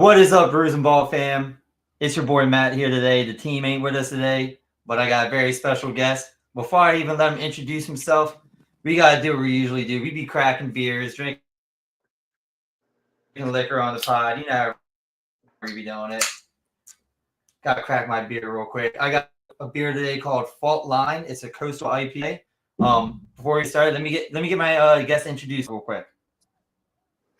What is up, Bruise and Ball fam? It's your boy Matt here today. The team ain't with us today, but I got a very special guest. Before I even let him introduce himself, we gotta do what we usually do. We be cracking beers, drinking liquor on the pod. You know how we be doing it. Gotta crack my beer real quick. I got a beer today called Fault Line. It's a coastal IPA. Before we start, let me get my guest introduced real quick.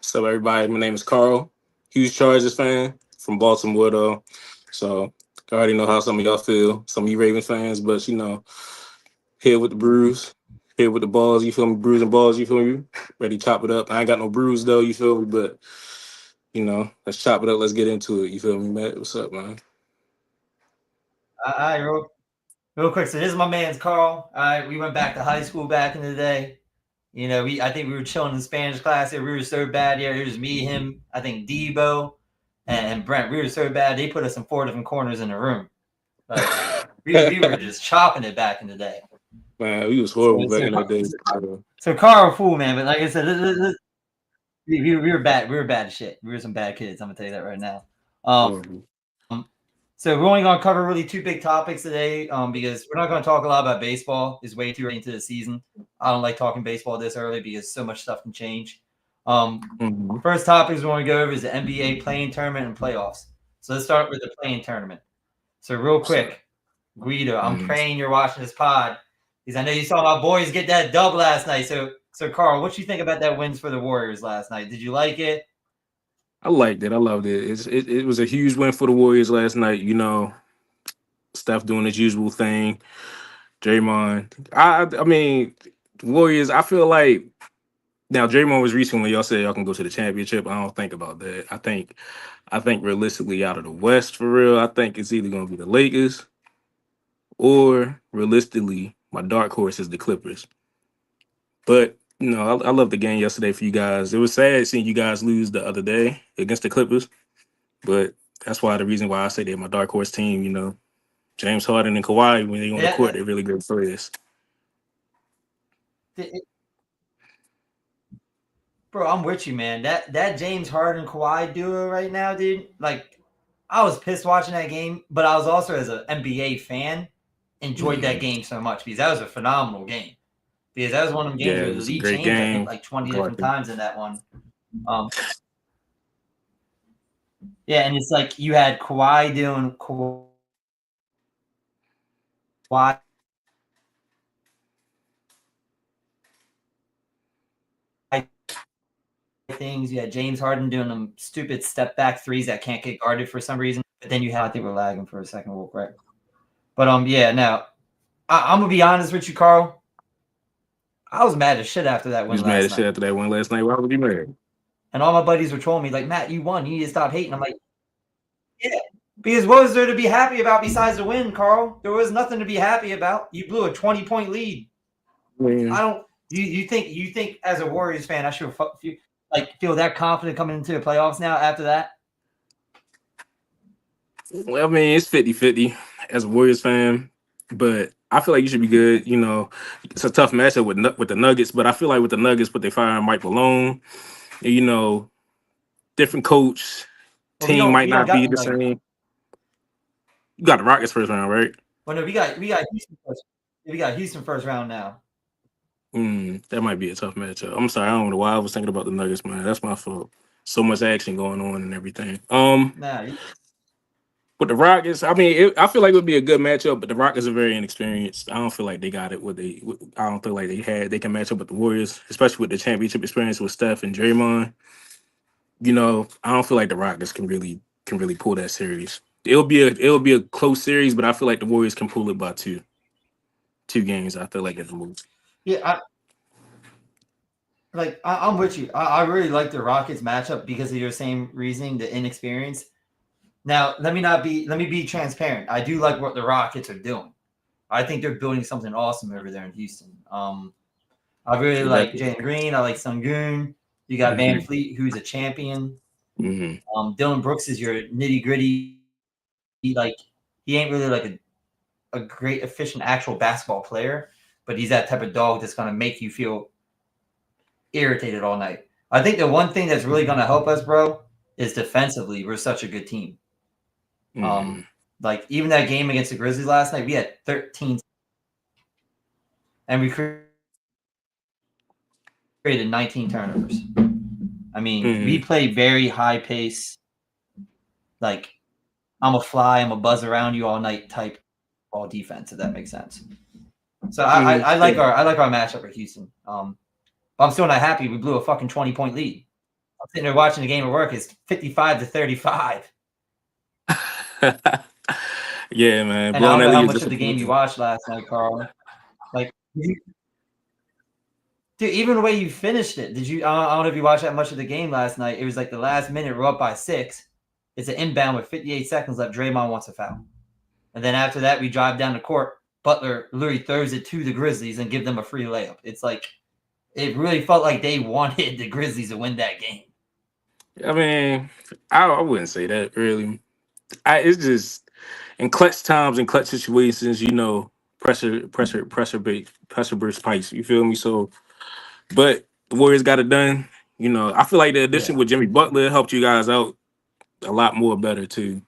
So everybody, my name is Carl, huge Chargers fan from Baltimore though. So I already know how some of y'all feel, some of you Ravens fans, but here with the bruise, here with the balls, you feel me? Bruise and balls, you feel me? Ready to chop it up. I ain't got no bruise though, you feel me? But let's chop it up, let's get into it. You feel me, Matt? What's up, man? All right, real quick. So this is my man's Carl. All right, we went back to high school back in the day. You know, I think we were chilling in Spanish class here. We were so bad here. It was me, him, I think Debo, and Brent. We were so bad they put us in 4 different corners in the room. Like we were just chopping it back in the day. Man, we was horrible back in that day. So Carl, fool man, but like I said, we were bad. We were bad as shit. We were some bad kids. I'm gonna tell you that right now. So we're only gonna cover really 2 big topics today, because we're not gonna talk a lot about baseball. It's way too early into the season. I don't like talking baseball this early because so much stuff can change. First topics we want to go over is the NBA play-in tournament and playoffs. So let's start with the play-in tournament. So real quick, Guido, I'm praying you're watching this pod because I know you saw my boys get that dub last night. So Carl, what you think about that wins for the Warriors last night? Did you like it? I liked it. I loved it. It was a huge win for the Warriors last night. You know, Steph doing his usual thing. Draymond. I mean, Warriors, I feel like now Draymond was recent when y'all said y'all can go to the championship. I don't think about that. I think realistically out of the West for real, I think it's either gonna be the Lakers or realistically, my dark horse is the Clippers. But I love the game yesterday for you guys. It was sad seeing you guys lose the other day against the Clippers. But that's why the reason why I say they're my dark horse team, James Harden and Kawhi, when they on the court, they're really good players. Bro, I'm with you, man. That James Harden Kawhi duo right now, dude. Like, I was pissed watching that game, but I was also, as an NBA fan, enjoyed that game so much because that was a phenomenal game. Because that was one of them games where the lead changed, I think, like 20 different times in that one. Yeah, and it's like you had Kawhi doing Kawhi things. You had James Harden doing them stupid step back threes that can't get guarded for some reason. But then you had, I think we're lagging for a second real quick. But yeah, now I'm gonna be honest with you, Carl. I was mad as shit after that win last night. Mad as shit after that win last night. Why would you mad? And all my buddies were trolling me like, Matt, you won. You need to stop hating. I'm like, yeah. Because what was there to be happy about besides the win, Carl? There was nothing to be happy about. You blew a 20-point lead. Man. I don't. You think as a Warriors fan, I should feel that confident coming into the playoffs now after that? Well, I mean, it's 50-50 as a Warriors fan, but I feel like you should be good. It's a tough matchup with the Nuggets, but I feel like with the Nuggets, but they firing Mike Malone, different coach, team might not be the same. You got the Rockets first round, right? Well, no, we got Houston first. We got Houston first round now. That might be a tough matchup. I'm sorry, I don't know why I was thinking about the Nuggets, man. That's my fault. So much action going on and everything. With the Rockets, I mean, I feel like it would be a good matchup, but the Rockets are very inexperienced. I don't feel like they got it. I don't feel like they can match up with the Warriors, especially with the championship experience with Steph and Draymond. I don't feel like the Rockets can really pull that series. It'll be a close series, but I feel like the Warriors can pull it by two games. I feel like it's a move. Yeah, I'm with you. I really like the Rockets matchup because of your same reasoning, the inexperience. Now, let me be transparent. I do like what the Rockets are doing. I think they're building something awesome over there in Houston. I really like Jalen Green. I like Sengun. You got Van Fleet, who's a champion. Dylan Brooks is your nitty gritty. Like, he ain't really like a great, efficient, actual basketball player, but he's that type of dog that's going to make you feel irritated all night. I think the one thing that's really going to help us, bro, is defensively we're such a good team. Mm. Like even that game against the Grizzlies last night, we had 13 and we created 19 turnovers. I mean, we play very high pace, like I'm a fly, I'm a buzz around you all night type ball defense, if that makes sense. So I like our matchup with Houston. But I'm still not happy. We blew a fucking 20-point lead. I'm sitting there watching the game at work. It's 55-35. Yeah, man. And I Blowing don't that know how lead is much of the game you disappointing. watched last night, Carl. Like, dude, even the way you finished it. Did you? I don't know if you watched that much of the game last night. It was like the last minute, we're up by 6. It's an inbound with 58 seconds left. Draymond wants a foul. And then after that, we drive down the court. Butler literally throws it to the Grizzlies and give them a free layup. It's like, it really felt like they wanted the Grizzlies to win that game. I mean, I wouldn't say that really. It's just in clutch times and clutch situations, pressure burst pipes. You feel me? So, but the Warriors got it done. I feel like the addition Yeah. with Jimmy Butler helped you guys out a lot more better too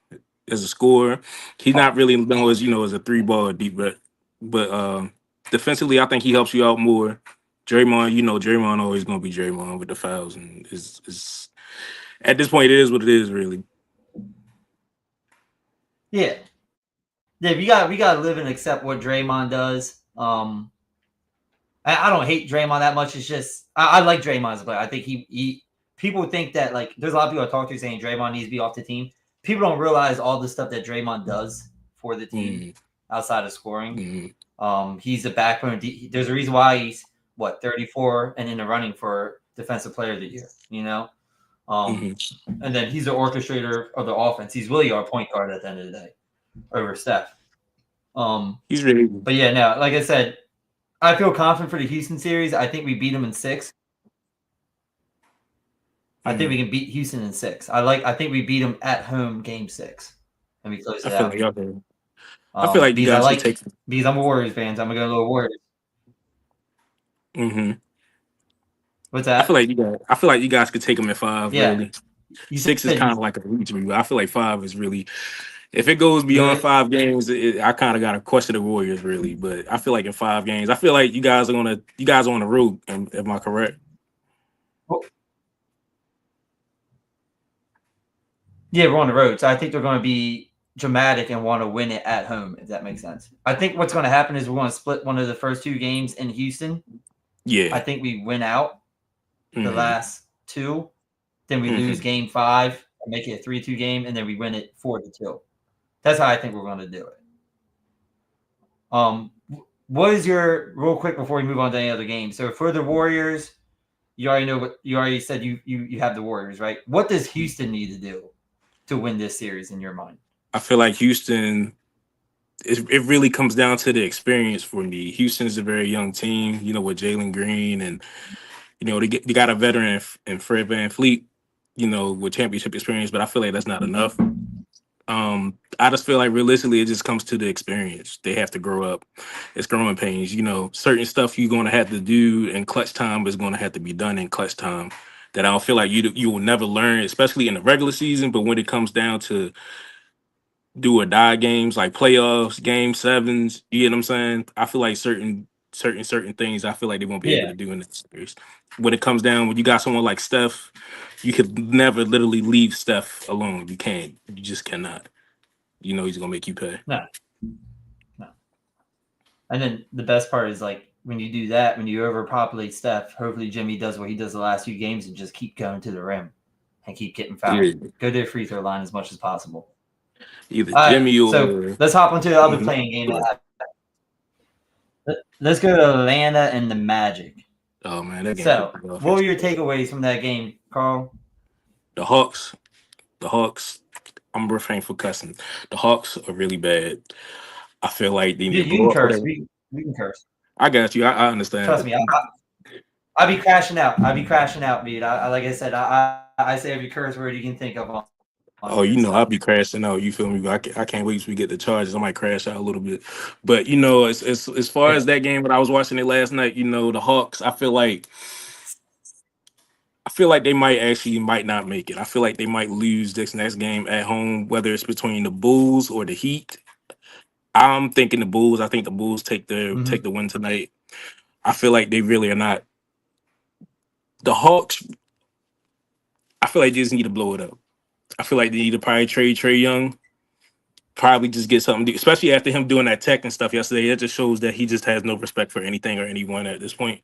as a scorer. He's not really known as a three ball deep, but defensively, I think he helps you out more. Draymond, Draymond always gonna be Draymond with the fouls, and is at this point it is what it is, really. Yeah. Yeah, we gotta live and accept what Draymond does. I don't hate Draymond that much. It's just I like Draymond as a player. I think he people think that like there's a lot of people I talk to saying Draymond needs to be off the team. People don't realize all the stuff that Draymond does for the team outside of scoring. He's the backbone. There's a reason why he's 34 and in the running for defensive player of the year. And then he's the orchestrator of the offense. He's really our point guard at the end of the day over Steph. He's really. But yeah, no, like I said, I feel confident for the Houston series. I think we beat them in 6. I think we can beat Houston in 6. I think we beat them at home game 6, and we close it out. I feel like you guys should take. Because I'm a Warriors fan, so I'm gonna go a little Warriors. What's that? I feel like you guys could take them at 5. Yeah. Really, 6 is kind of like a reach. I feel like 5 is really. If it goes beyond 5 games, I kind of got to question the Warriors, really. But I feel like in 5 games, I feel like you guys are on the road. Am I correct? Yeah, we're on the road, so I think they're going to be dramatic and want to win it at home, if that makes sense. I think what's going to happen is we're going to split one of the first 2 games in Houston. Yeah, I think we win out the last 2, then we lose game 5, make it a 3-2 game, and then we win it 4-2. That's how I think we're going to do it. What is your real quick before we move on to any other game? So for the Warriors, you already know what you already said. You have the Warriors, right? What does Houston need to do to win this series in your mind? I feel like Houston. It really comes down to the experience for me. Houston is a very young team, with Jalen Green, and they got a veteran in Fred VanVleet, with championship experience. But I feel like that's not enough. I just feel like realistically, it just comes to the experience. They have to grow up. It's growing pains. Certain stuff you're going to have to do in clutch time is going to have to be done in clutch time. That I don't feel like you will never learn, especially in the regular season. But when it comes down to do or die games like playoffs, game 7s, you know what I'm saying? I feel like certain things I feel like they won't be able to do in this series. When it comes down, when you got someone like Steph, you could never literally leave Steph alone. You can't. You just cannot. He's gonna make you pay. No. And then the best part is like when you do that, when you overpopulate Steph, hopefully Jimmy does what he does the last few games and just keep going to the rim and keep getting fouled. Yeah. Go to the free throw line as much as possible. Either Jimmy or. So let's hop into the other playing game that happened. Let's go to Atlanta and the Magic. Oh man, that game. So what were your takeaways from that game, Carl? The Hawks. I'm refraining for cussing. The Hawks are really bad. I feel like they need you can curse. We can curse. I got you. I understand. Trust me. I'll be crashing out. Dude. Like I said, I say every curse word you can think of. I'll be crashing out. You feel me? I can't wait till we get the charges. I might crash out a little bit. But as far as that game when I was watching it last night, the Hawks. I feel like feel like they might not make it. I feel like they might lose this next game at home, whether it's between the Bulls or the Heat. I'm thinking the Bulls. I think the Bulls Mhm. take the win tonight. I feel like they really are not. The Hawks, I feel like they just need to blow it up. I feel like they need to probably trade Trey Young. Probably just get something, especially after him doing that tech and stuff yesterday. It just shows that he just has no respect for anything or anyone at this point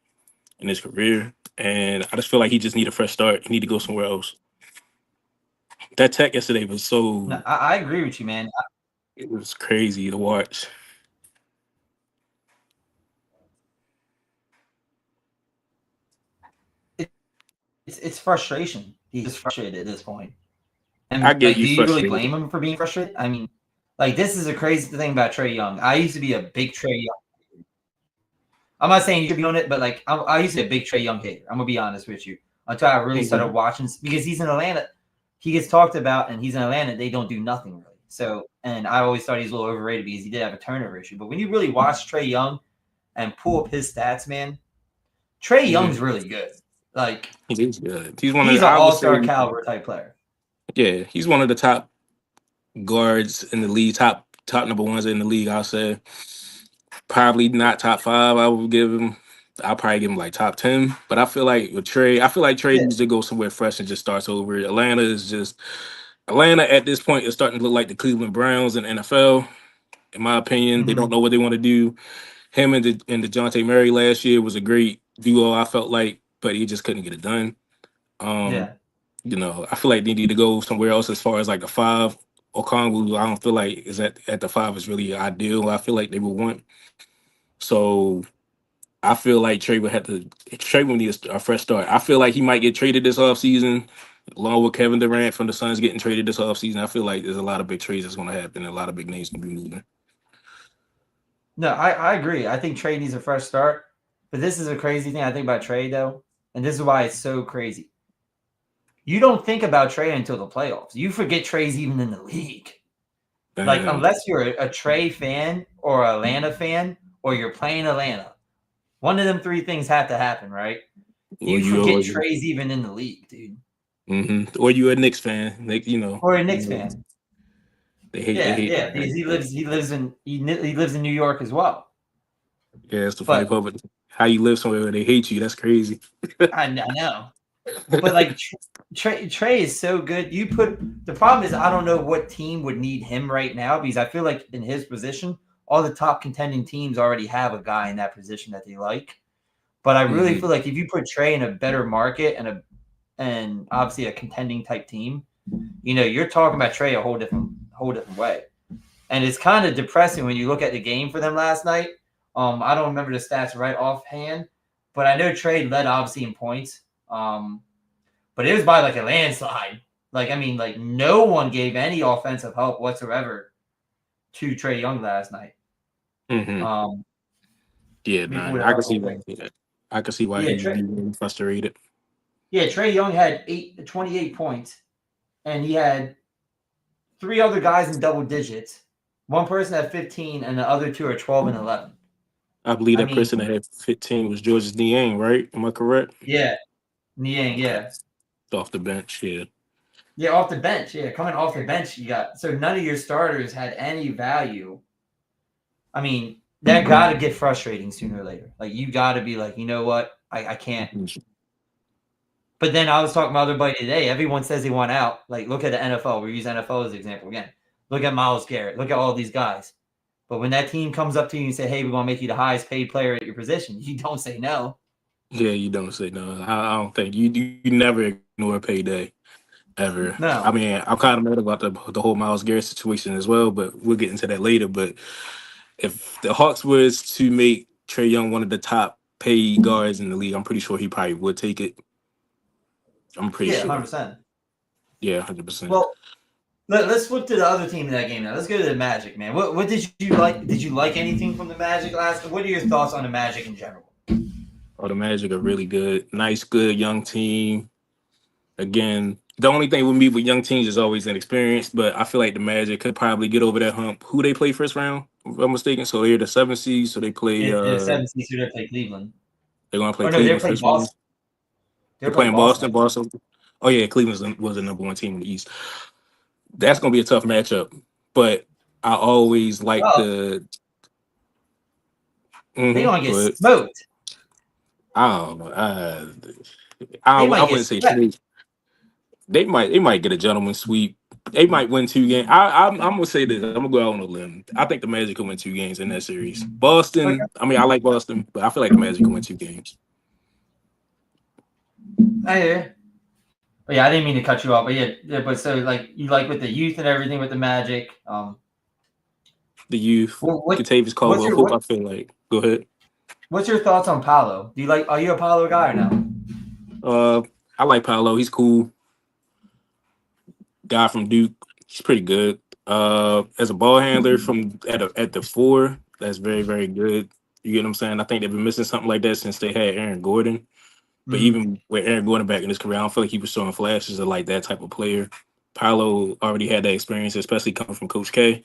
in his career. And I just feel like he just need a fresh start. He need to go somewhere else. That tech yesterday was No, so I agree with you, man. it was crazy to watch. It's frustration. He's just frustrated at this point. I And get like, you do you really frustrated. blame him for being frustrated? I mean, like, this is a crazy thing about Trey Young. I used to be a big Trey Young. I'm not saying you should be on it, but like, I used to be a big Trey Young hater. I'm gonna be honest with you. Until I really started Mhm. watching, because he's in Atlanta. He gets talked about, and he's in Atlanta. They don't do nothing really. So, and I always thought he's a little overrated because he did have a turnover issue. But when you really watch Trey Young and pull up his stats, man, Trey Yeah, Young's really good. Like, he is good. He's one of he's the, an I would say, all-star caliber type player. yeah, he's one of the top guards in the league, top number ones in the league. I'll say probably not top five. I'll probably give him like top 10. But I feel like with Trey, I feel like Trey Yeah. needs to go somewhere fresh and just starts over. Atlanta at this point is starting to look like the Cleveland Browns in the NFL. In my opinion, they don't Mm-hmm. know what they want to do. Him and DeJounte Murray last year was a great duo, I felt like, but he just couldn't get it done. Um, Yeah. I feel like they need to go somewhere else as far as like the five. Okongwu, I don't feel like is at the five is really ideal. I feel like they would want. So I feel like Trey would need a fresh start. I feel like he might get traded this offseason, along with Kevin Durant from the Suns getting traded this offseason. I feel like there's a lot of big trades that's going to happen and a lot of big names going to be moving. No, I agree. I think Trey needs a fresh start. But this is a crazy thing I think about Trey, though. And this is why it's so crazy. You don't think about Trey until the playoffs. You forget Trey's even in the league. Like, And unless you're a Trey fan or an Atlanta fan or you're playing Atlanta, one of them three things have to happen, right? or You you forget or, Trey's even in the league, dude. or you a Knicks fan, Or a Knicks fan. they Yeah, hate. yeah, because he lives in New York as well. Yeah, it's the funny But part. But how you live somewhere where they hate you? That's crazy. I know. But like Trey is so good. The problem is I don't know what team would need him right now because I feel like in his position, all the top contending teams already have a guy in that position that they like. But I really Hmm. feel like if you put Trey in a better market and obviously a contending type team, you're talking about Trey a whole different way. And it's kind of depressing when you look at the game for them last night. I don't remember the stats right offhand, but I know Trey led obviously in points. But it was by like a landslide. Like, I mean, like no one gave any offensive help whatsoever to Trey Young last night. Hmm. Um, Yeah, before man, the I can see whole why. thing. Yeah, I can see why Yeah, he would be really frustrated. Trey Young had 28 points, and he had three other guys in double digits. One person had 15, and the other two are 12 and 11. I believe I that mean, person that had 15 was George's Niang, right? Am I correct? yeah, Niang, Okay, yeah. off the bench. Yeah. Yeah, off the bench. Yeah, coming off the bench, you got so none of your starters had any value. I mean, that got to get frustrating sooner or later. Like, you got to be like, you know what? I can't. Mhm. But then I was talking to my other buddy today. Everyone says they want out. Like, look at the NFL. We use NFL as an example again. Look at Myles Garrett. Look at all these guys. But when that team comes up to you and say, hey, we're going to make you the highest paid player at your position, you don't say no. Yeah, you don't say no. I don't think you never ignore payday ever. I No. mean, I'm kind of mad about the whole Miles Garrett situation as well, but we'll get into that later. But if the Hawks was to make Trey Young one of the top paid guards in the league, I'm pretty sure he probably would take it. I'm pretty Yeah, sure. 100%. Yeah, 100%. Well, let's flip to the other team in that game now. Let's go to the Magic, man. What did you like? Did you like anything from the Magic last? What are your thoughts on the Magic in general? Oh, the Magic are really good. Nice, good young team. Again, the only thing with me with young teams is always inexperienced, but I feel like the Magic could probably get over that hump. Who they play first round, if I'm mistaken. So they're the 7th seed, so they play In the 7th seed, they play Cleveland. they're gonna play Or no, they Cleveland play first round. Boston. They're They're playing playing Boston. Boston. Boston. Oh yeah, Cleveland was the number one team in the East. That's gonna be a tough matchup. But I always like Well, the. they gonna get But smoked. I don't know. They I might get wouldn't say swept. smooth. They might get a gentleman's sweep. They might win 2 games. I'm gonna say this. I'm gonna go out on a limb. I think the Magic will win 2 games in that series. Okay. Boston. I mean, I like Boston, but I feel like the Magic will win 2 games. I hear you. But yeah, I didn't mean to cut you off. But yeah. But so like you like with the youth and everything with the Magic. The youth, What Kentavious what's Caldwell your Pope. I feel like. Go ahead. what's your thoughts on Paolo? Do you like? Are you a Paolo guy or no? Uh, I like Paolo. He's cool. Guy from Duke. He's pretty good. As a ball handler from at the four, that's very very good. You get what I'm saying? I think they've been missing something like that since they had Aaron Gordon. But Mm-hmm. even with Aaron Gordon back in his career, I don't feel like he was showing flashes of like that type of player. Paolo already had that experience, especially coming from Coach K.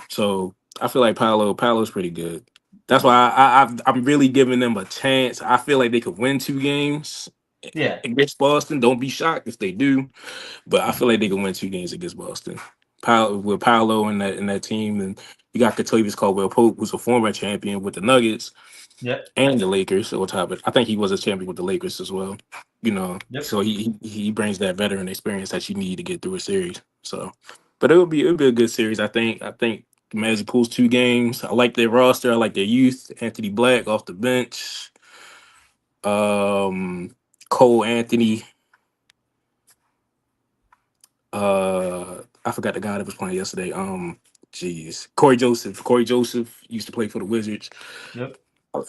So I feel like Paolo's pretty good. That's why I'm really giving them a chance. I feel like they could win 2 games Yeah. against Boston. Don't be shocked if they do, but I feel like they can win 2 games against Boston. With Paolo and that team, and you got Kentavious Caldwell Pope, who's a former champion with the Nuggets Yep. and the Lakers on top of it. I think he was a champion with the Lakers as well. Yep. So he brings that veteran experience that you need to get through a series. So, but it'll be a good series. I think the Magic pulls 2 games. I like their roster. I like their youth. Anthony Black off the bench. Cole Anthony. I forgot the guy that was playing yesterday. Jeez, Corey Joseph. Corey Joseph used to play for the Wizards. Yep.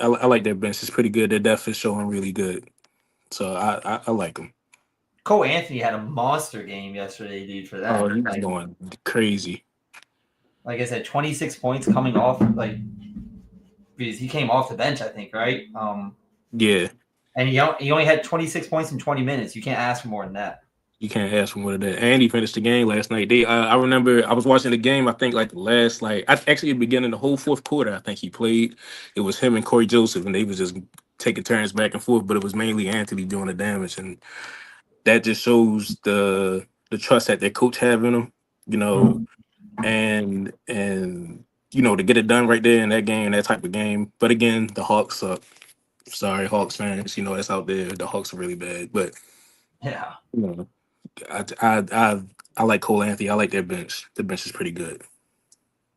I like their bench. It's pretty good. Their depth is showing really good. So I like them. Cole Anthony had a monster game yesterday, dude. For Oh, them, he's going crazy. like I said, 26 points coming off because he came off the bench, I think, right? Yeah, And he only had 26 points in 20 minutes. You can't ask for more than that. you can't ask for more than that. And he finished the game last night. I remember I was watching the game. I think like the last actually the beginning the whole fourth quarter. I think he played. It was him and Corey Joseph, and they was just taking turns back and forth. But it was mainly Anthony doing the damage, and that just shows the trust that their coach have in him. You know, and to get it done right there in that game, that type of game. But again, the Hawks suck. Sorry, Hawks fans. That's out there. The Hawks are really bad. But Yeah. you know, I like Cole Anthony. I like their bench. The bench is pretty good.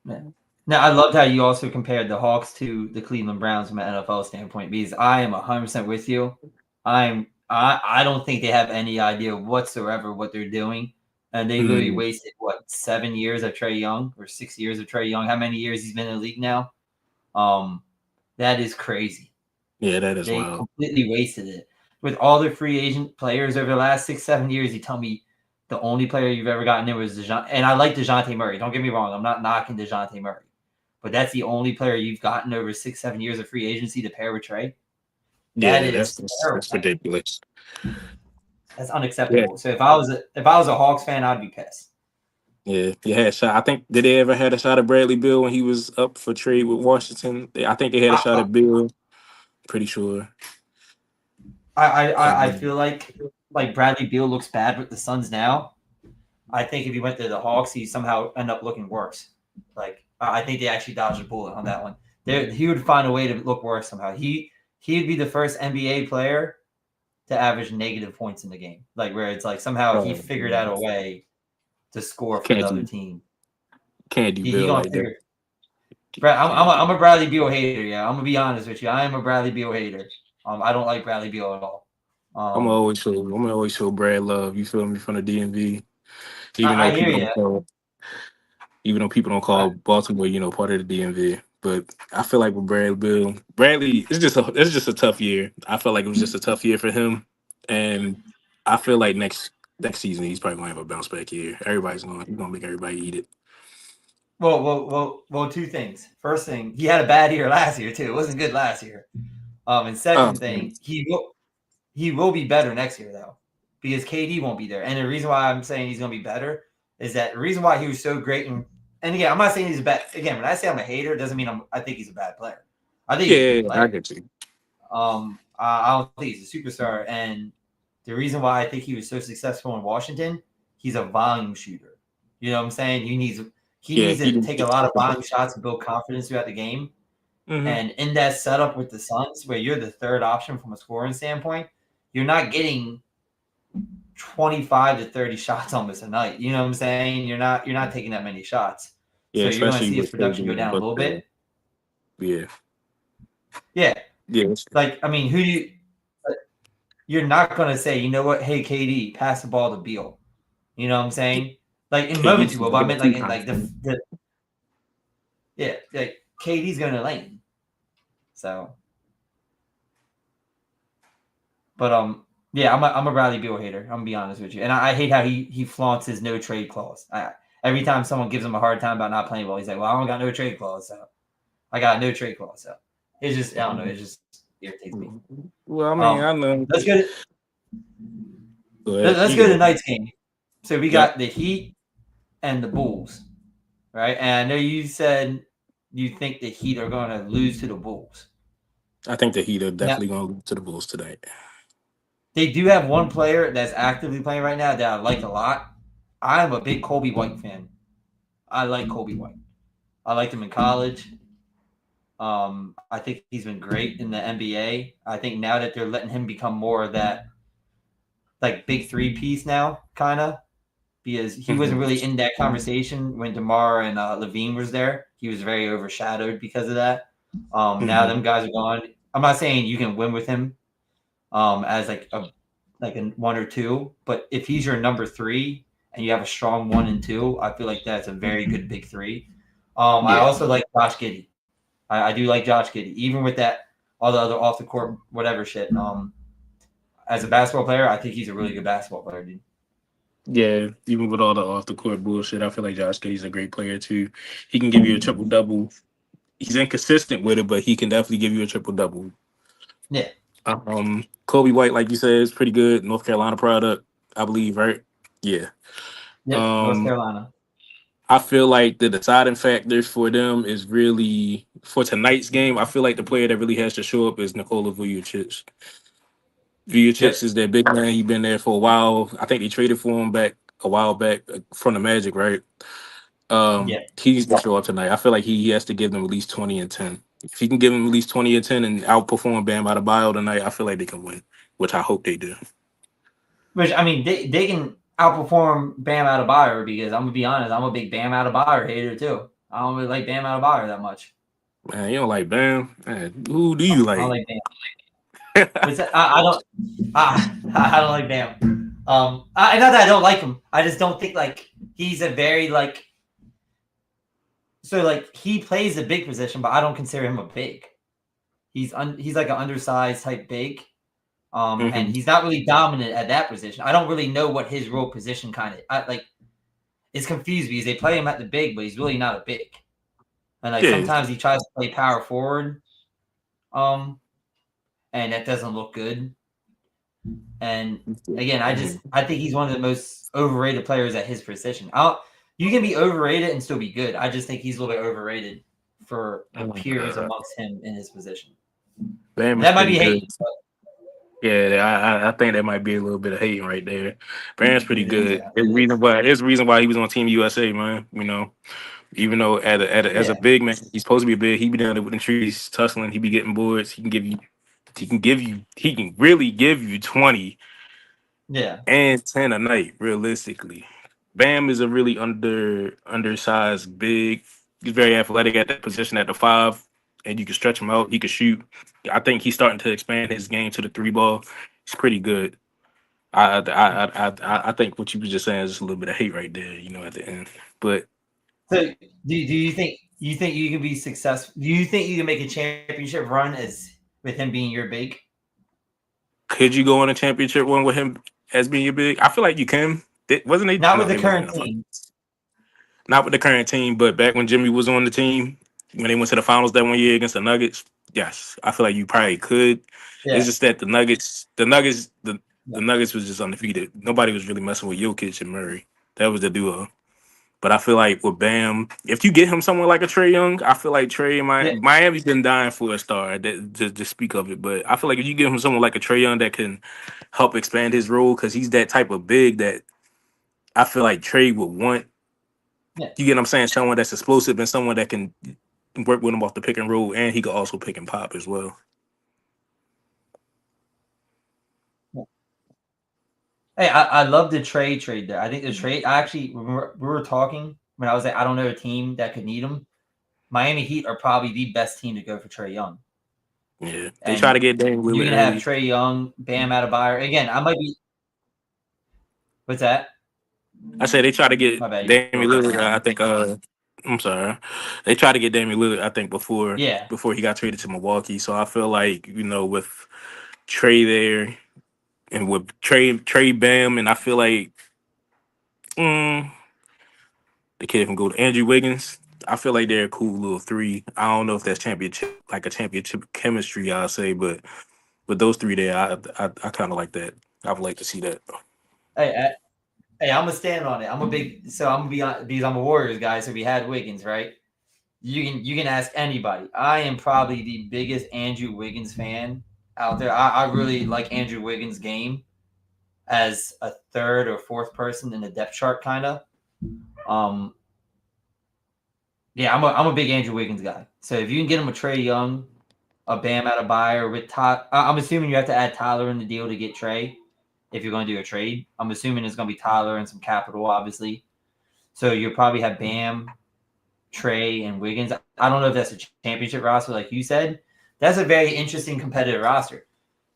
Man. Now, I loved how you also compared the Hawks to the Cleveland Browns from an NFL standpoint because I am 100% with you. I don't think they have any idea whatsoever what they're doing. And they literally Mm, wasted, 7 years of Trey Young or 6 years of Trey Young? How many years he's been in the league now? That is crazy. yeah, that is They wild. completely wasted it. With all the free agent players over the last 6, 7 years, you tell me the only player you've ever gotten in was DeJounte. And I like DeJounte Murray. Don't get me wrong. I'm not knocking DeJounte Murray. But that's the only player you've gotten over 6, 7 years of free agency to pair with Trey. That Yeah, is that's terrible. ridiculous. That's Yeah, unacceptable. So if I was a Hawks fan, I'd be pissed. yeah, you had a shot. I think did they ever had a shot at Bradley Beal when he was up for trade with Washington? I think they had a I shot at Beal. Pretty sure. I Um, feel like Bradley Beal looks bad with the Suns now. I think if he went to the Hawks, he somehow end up looking worse. I think they actually dodged a bullet on that one. He would find a way to look worse somehow. He'd be the first NBA player to average negative points in the game, where it's like somehow he figured out a way to score for the can't other do team. can't do He Bill gonna like that. figure. Brad, Can't do. I'm a Bradley Beal hater. Yeah, I'm gonna be honest with you. I am a Bradley Beal hater. I don't like Bradley Beal at all. Um, I'm gonna always show Brad love. You feel me from the DMV, even though I hear people you. don't call, even though people don't call Baltimore, part of the DMV. But I feel like with Bradley, it's just a tough year. I felt like it was just a tough year for him, and I feel like next season he's probably gonna have a bounce back year. He's gonna make everybody eat it. Well. Two things. First thing, he had a bad year last year too. It wasn't good last year. And Oh, second thing, he will be better next year though, because KD won't be there. And the reason why I'm saying he's gonna be better is that the reason why he was so great. And again, I'm not saying he's a bad. Again, when I say I'm a hater, it doesn't mean I think he's a bad player. I think he's a yeah, good I player. get you. I don't think he's a superstar. And the reason why I think he was so successful in Washington, he's a volume shooter. You know what I'm saying? He needs to take a lot of volume shots and build confidence throughout the game. Mm-hmm. And in that setup with the Suns, where you're the third option from a scoring standpoint, you're not getting 25 to 30 shots almost a night. You know what I'm saying? You're not taking that many shots. Yeah, So you're going to especially see his with production go down a little bit. Yeah. Yeah. Yeah. Like, I mean, you're not going to say, you know what? Hey, KD, pass the ball to Beal. You know what I'm saying? Like in moments you will, but I meant like in like the yeah, like KD's going to lane. So, but yeah, I'm a Bradley Beal hater. I'm gonna be honest with you, and I hate how he flaunts his no trade clause. Every time someone gives him a hard time about not playing well, he's like, "Well, I don't got no trade clause, so I got no trade clause." So it's just I don't know, it just irritates me. Well, I mean, I know. Let's go to tonight's game. So we got the Heat and the Bulls, right? And I know you said you think the Heat are going to lose to the Bulls. I think the Heat are definitely going to lose to the Bulls tonight. They do have one player that's actively playing right now that I like a lot. I'm a big Kobe White fan. I like Kobe White. I liked him in college. I think he's been great in the NBA. I think now that they're letting him become more of that like big three piece now, kind of, because he wasn't really in that conversation when DeMar and Levine was there. He was very overshadowed because of that. Now them guys are gone. I'm not saying you can win with him as like a one or two, but if he's your number three and you have a strong 1 and 2, I feel like that's a very good big three. I also like Josh Giddey. I do like Josh Giddey, even with that all the other off the court whatever shit. As a basketball player, I think he's a really good basketball player, dude. Yeah, even with all the off the court bullshit, I feel like Josh Giddey's a great player too. He can give you a triple double. He's inconsistent with it, but he can definitely give you a triple double. Yeah. Kobe White, like you said, is pretty good. North Carolina product, I believe, right? Yeah. North Carolina. I feel like the deciding factor for them is really for tonight's game. I feel like the player that really has to show up is Nikola Vucevic. Vucevic is their big man. He's been there for a while. I think they traded for him back a while back from the Magic, right? He needs to show up tonight. I feel like he has to give them at least 20 and 10. If he can give them at least 20 and 10 and outperform Bam Adebayo tonight, I feel like they can win, which I hope they do. Which, I mean, they can outperform Bam Adebayo because I'm going to be honest, I'm a big Bam Adebayo hater too. I don't really like Bam Adebayo that much. Man, you don't like Bam? Man, who do you like? I don't like Bam. I don't like Bam. Not that I don't like him. I just don't think like he's a very like. So like he plays a big position, but I don't consider him a big. He's like an undersized type big, and he's not really dominant at that position. I don't really know what his real position kind of like. It's confused because they play him at the big, but he's really not a big. And like sometimes he tries to play power forward, and that doesn't look good. And again, I think he's one of the most overrated players at his position. You can be overrated and still be good. I just think he's a little bit overrated for peers amongst him in his position. Bam that might be hate. Yeah, I think that might be a little bit of hating right there. Bam's pretty good. There's a reason why he was on Team USA, man. You know, even though as a big man, he's supposed to be a big. He be down there with the trees, tussling. He be getting boards. He can really give you 20 and 10 a night, realistically. Bam is a really undersized big. He's very athletic at that position at the 5, and you can stretch him out. He can shoot. I think he's starting to expand his game to the 3 ball. He's pretty good. I think what you were just saying is just a little bit of hate right there, you know, at the end. But so do you think you can be successful? Do you think you can make a championship run as with him being your big? Could you go on a championship run with him as being your big? I feel like you can. Wasn't he? Not with the current team. Not with the current team, but back when Jimmy was on the team, when they went to the finals that one year against the Nuggets, yes, I feel like you probably could. Yeah. It's just that the Nuggets was just undefeated. Nobody was really messing with Jokic and Murray. That was the duo. But I feel like with Bam, if you get him someone like a Trey Young, I feel like Yeah, Miami's been dying for a star to speak of it. But I feel like if you give him someone like a Trey Young that can help expand his role, because he's that type of big that I feel like Trey would want. yeah. You get what I'm saying? Someone that's explosive and someone that can work with him off the pick and roll, and he could also pick and pop as well. Yeah. Hey, I love the trade there. I think the trade. I actually we were talking when I was like, I don't know a team that could need him. Miami Heat are probably the best team to go for Trey Young, Yeah, they try and to get Dame you Lillard can have early. Trey Young, Bam Adebayo. Again, I might be. What's that? I said they try to get My bad. You Damian broke up Lillard. on I me. think. I'm sorry. They tried to get Damian Lillard. I think Yeah, before he got traded to Milwaukee. So I feel like with Trey there and with Trey Bam, and I feel like mm, the kid can go to Andrew Wiggins. I feel like they're a cool little three. I don't know if that's championship chemistry. I'll say, but with those three there, I kind of like that. I would like to see that. hey, hey, I'm gonna stand on it. I'm gonna be on because I'm a Warriors guy. So we had Wiggins, right? You can ask anybody. I am probably the biggest Andrew Wiggins fan out there. I really like Andrew Wiggins' game as a third or fourth person in the depth chart, kind of. Um, yeah, I'm a big Andrew Wiggins guy. So if you can get him a Trey Young, a Bam Adebayo with Todd, I'm assuming you have to add Tyler in the deal to get Trey. If you're going to do a trade, I'm assuming it's going to be Tyler and some capital, obviously. So you'll probably have Bam, Trey, and Wiggins. I don't know if that's a championship roster, like you said. That's a very interesting competitive roster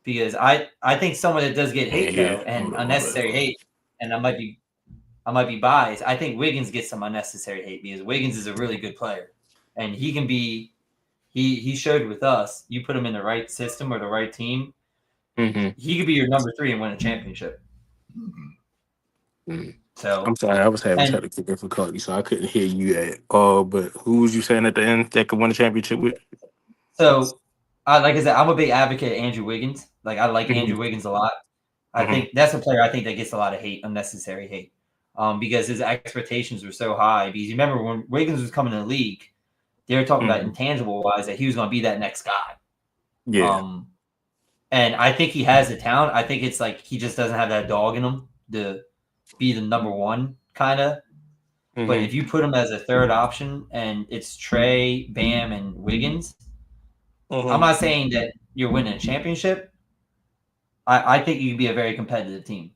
because I think someone that does get hate Yeah, though and hold on, my unnecessary bad. hate, and I might be biased. I think Wiggins gets some unnecessary hate because Wiggins is a really good player, and he can be. He showed with us. You put him in the right system or the right team, Mm-hmm. he could be your number three and win a championship. Mm-hmm. So I'm sorry, I was having and technical difficulty, so I couldn't hear you at all. But who was you saying at the end that could win a championship with? so, like I said, I'm a big advocate of Andrew Wiggins. Like I like Mm-hmm. Andrew Wiggins a lot. I Mm-hmm. think that's a player I think that gets a lot of hate, unnecessary hate, because his expectations were so high. Because you remember when Wiggins was coming in the league, they were talking about Mm-hmm. intangible wise that he was going to be that next guy. Yeah. Um, and I think he has the talent. I think it's like he just doesn't have that dog in him to be the number one kind of. But Mm-hmm. if you put him as a third option and it's Trey, Bam, and Wiggins, I'm Mm-hmm. not saying that you're winning a championship. I think you can be a very competitive team.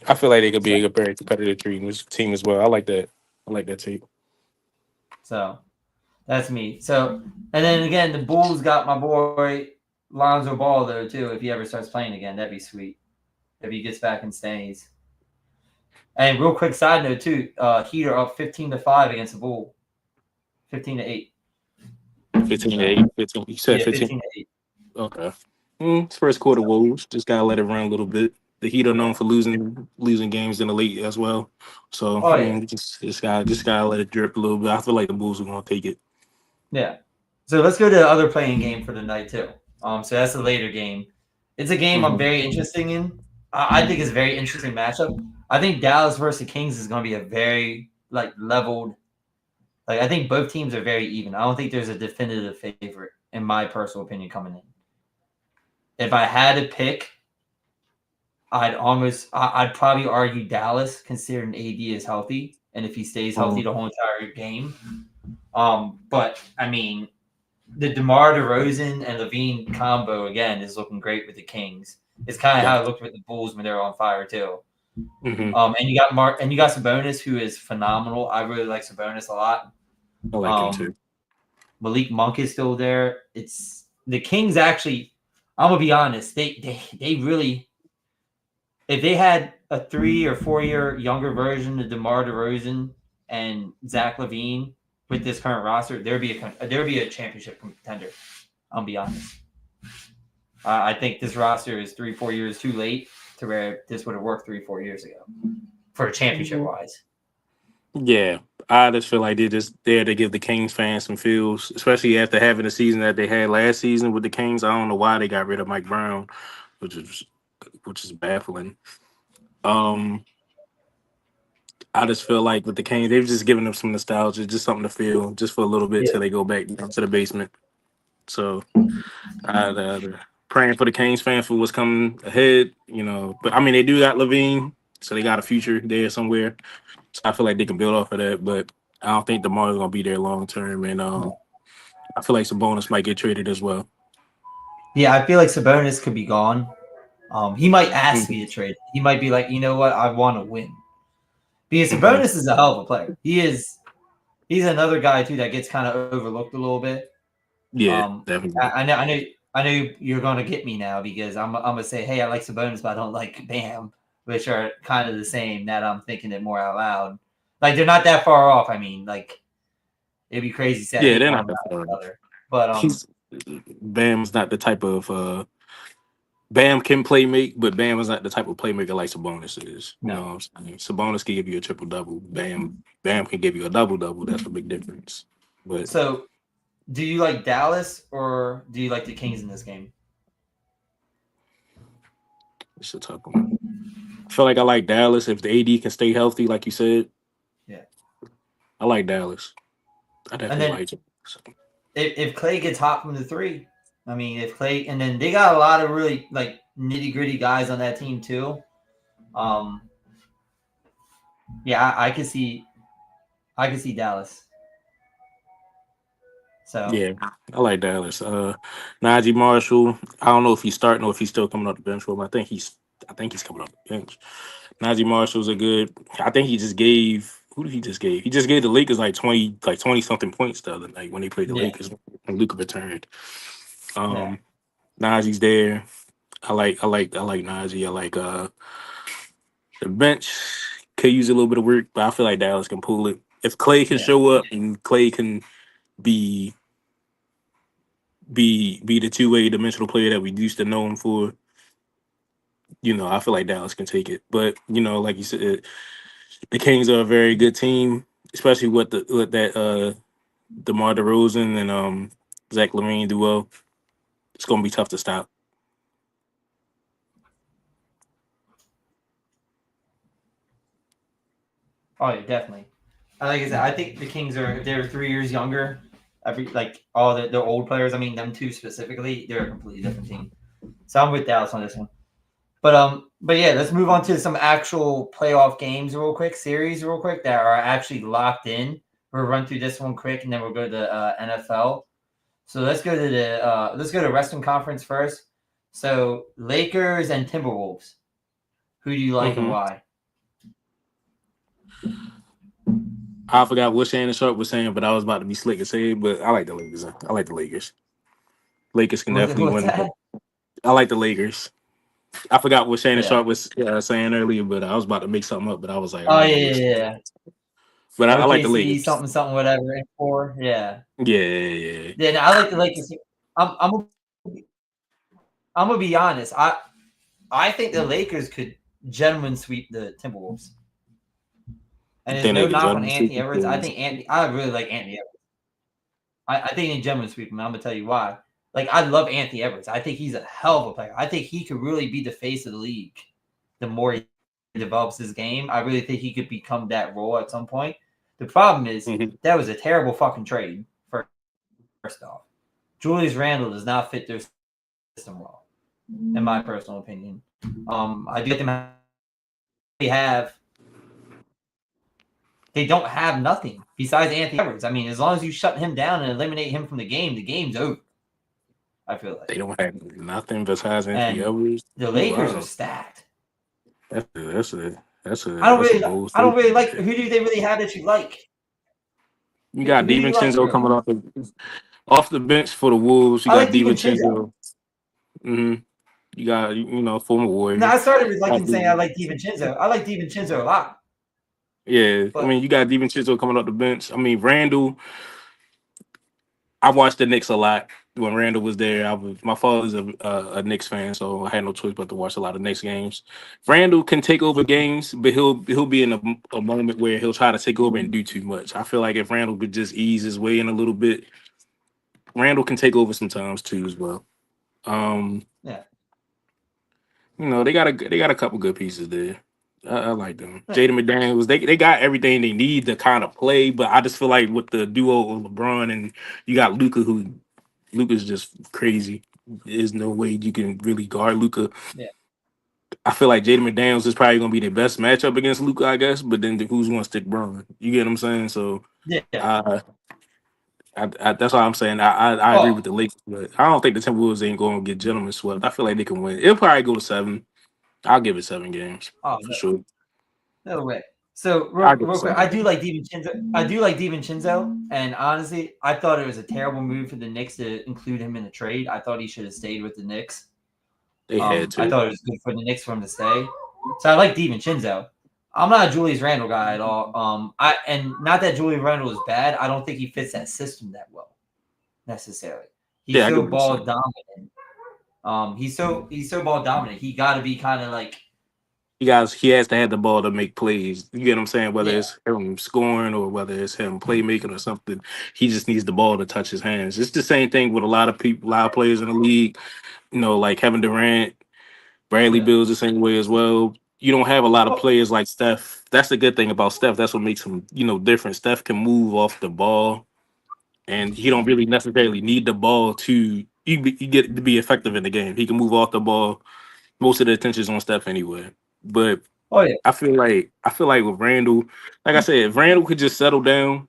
I feel like they could So, be a very competitive team as well. I like that. I like that team. so that's me. So, and then again, the Bulls got my boy Lonzo Ball though too. If he ever starts playing again, that'd be sweet. If he gets back and stays. And real quick side note too, Heat are up 15-5 against the Bull. 15-8. 15 to So 8. 15. You said yeah, 15. 15-8. Okay. It's first quarter So woes. Just gotta let it run a little bit. The Heat are known yeah. for losing games in the late as well. So Oh yeah. just gotta let it drip a little bit. I feel like the Bulls are gonna take it. Yeah. So let's go to the other playing game for the night too. So that's a later game. It's a game I'm Mm-hmm. very interested in. I think it's a very interesting matchup. I think Dallas versus the Kings is going to be a very like leveled. Like I think both teams are very even. I don't think there's a definitive favorite in my personal opinion coming in. If I had to pick, I'd probably argue Dallas, considering AD is healthy, and if he stays healthy the whole entire game. But I mean, the DeMar DeRozan and Levine combo again is looking great with the Kings. It's kind of Yeah. how it looked with the Bulls when they were on fire too. Mm-hmm. And you got Sabonis, who is phenomenal. I really like Sabonis a lot. I like him too. Um, Malik Monk is still there. It's the Kings actually. I'm gonna be honest. They really, if they had a 3 or 4 year younger version of DeMar DeRozan and Zach LaVine with this current roster, there'd be a championship contender. I'll be honest. I think this roster is 3-4 years too late to where this would have worked 3-4 years ago for championship wise. Yeah, I just feel like they're just there to give the Kings fans some feels, especially after having the season that they had last season with the Kings. I don't know why they got rid of Mike Brown, which is which is baffling. Um, I just feel like with the Canes, they've just given them some nostalgia, just something to feel, just for a little bit till they go back down to the basement. So praying for the Canes fans for what's coming ahead, But I mean, they do got Levine, so they got a future there somewhere. So I feel like they can build off of that, but I don't think DeMar's gonna be there long term, and I feel like Sabonis might get traded as well. Yeah, I feel like Sabonis could be gone. He might ask Mhm. me to trade. He might be like, you know what, I want to win. Because Mhm. Sabonis is a hell of a player. He's another guy too that gets kind of overlooked a little bit. Yeah, Um, definitely. I know you're gonna get me now because I'm gonna say, hey, I like Sabonis, but I don't like Bam, which are kind of the same. That I'm thinking it more out loud. Like they're not that far off. I mean, like it'd be crazy to say I Yeah, hate they're one not about that far. the other. But He's Bam's not the type of Bam can play make, but Bam is not the type of playmaker like Sabonis is. You no. know what I'm saying? Sabonis can give you a triple double. Bam can give you a double double. That's a big difference. But So, do you like Dallas or do you like the Kings in this game? it's a tough one. I feel like I like Dallas if the AD can stay healthy, like you said. Yeah. I like Dallas. I And definitely then like it. So, if Clay gets hot from the three, I mean, if Clay, and then they got a lot of really like nitty gritty guys on that team too. Um, yeah, I could see Dallas. So yeah, I like Dallas. Najee Marshall. I don't know if he's starting or if he's still coming off the bench for him. I think he's coming off the bench. Najee Marshall's a good. I think he just gave. Who did he just give? He just gave the Lakers like 20 something points the other night when they played the yeah, Lakers and Luka returned. yeah, Um, Najee's there. I like Najee. I like the bench could use a little bit of work, but I feel like Dallas can pull it. If Clay can yeah. show up and Clay can be be the two-way dimensional player that we used to know him for, I feel like Dallas can take it. But like you said, the Kings are a very good team, especially with that DeMar DeRozan and Zach LaVine duo. It's gonna be tough to stop. Oh yeah, definitely. Like I said, I think the Kings are if they're 3 years younger. Every like all the old players. I mean, them two specifically, they're a completely different team. So I'm with Dallas on this one. But yeah, let's move on to some actual playoff games series real quick that are actually locked in. We'll run through this one quick, and then we'll go to the NFL. So let's go to Western Conference first. So Lakers and Timberwolves. Who do you like and hmm why? I forgot what Shannon Sharp was saying, but I was about to be slick and say it, but I like the Lakers. I like the Lakers. Lakers can definitely What's win. that? I like the Lakers. I forgot what Shannon Yeah. Sharp was saying earlier, but I was about to make something up, but I was like, I'm Oh not yeah, gonna make yeah, something. yeah. But I like the OKC Lakers. something something whatever in four. Yeah. Yeah, yeah, yeah. Then I like the Lakers. I'm I'm gonna be honest. I think the Lakers could gentlemen sweep the Timberwolves. And there's Then no they can knock on jump Anthony super Edwards. teams. I really like Anthony Edwards. I think in gentlemen sweep him. I'm gonna tell you why. Like I love Anthony Edwards. I think he's a hell of a player. I think he could really be the face of the league. The more he develops his game, I really think he could become that role at some point. The problem is hmm that was a terrible fucking trade. First off, Julius Randle does not fit their system well, in my personal opinion. I do think they have they don't have nothing besides Anthony Edwards. I mean, as long as you shut him down and eliminate him from the game, the game's over. I feel like. They don't have nothing besides Anthony And Edwards. the Oh Lakers are wow, stacked. that's a bold I don't really statement. like. Who do they really have that you like? You Who got do you like DiVincenzo really? coming off the bench for the Wolves. You I got like DiVincenzo. DiVincenzo. hmm You got former No, Warrior. I started with Got liking saying I Di- like DiVincenzo. I like DiVincenzo a lot, Yeah, I but mean you got DiVincenzo coming off the bench. I mean Randall. I watched the Knicks a lot when Randall was there. My father's a Knicks fan, so I had no choice but to watch a lot of Knicks games. Randall can take over games, but he'll be in a moment where he'll try to take over and do too much. I feel like if Randall could just ease his way in a little bit, Randall can take over sometimes too as well. Um, yeah, they got a couple good pieces there. I like them. Yeah. Jaden McDaniels, they got everything they need to kind of play, but I just feel like with the duo of LeBron and you got Luca, who Luca's just crazy. There's no way you can really guard Luca. Yeah. I feel like Jaden McDaniels is probably gonna be the best matchup against Luca, I guess. But then who's gonna stick Braun? You get what I'm saying? So Yeah. uh, that's why I'm saying I agree Oh, with the Lakers, but I don't think the Timberwolves ain't going to get gentlemen swept. I feel like they can win. It'll probably go to 7. I'll give it 7 games oh for no, sure. no way. So I'll real, give it real quick, 7 I do games. like DiVincenzo. I do like DiVincenzo, and honestly, I thought it was a terrible move for the Knicks to include him in the trade. I thought he should have stayed with the Knicks. They had I to. thought it was good for the Knicks for him to stay. So I like DiVincenzo. I'm not a Julius Randle guy at all. And not that Julius Randle is bad. I don't think he fits that system that well necessarily. He's Yeah, I so give it a ball 7. dominant. He's so ball dominant. He got to be kind of like He has to have the ball to make plays. You get what I'm saying? Whether yeah, it's him scoring or whether it's him playmaking or something, he just needs the ball to touch his hands. It's the same thing with a lot of people, a lot of players in the league. You know, like Kevin Durant, Bradley yeah. Beal's the same way as well. You don't have a lot of Oh, players like Steph. That's the good thing about Steph. That's what makes him, different. Steph can move off the ball, and he don't really necessarily need the ball to you get to be effective in the game. He can move off the ball. Most of the attention's on Steph anyway. But oh yeah. I feel like with Randall, like I said, if Randall could just settle down,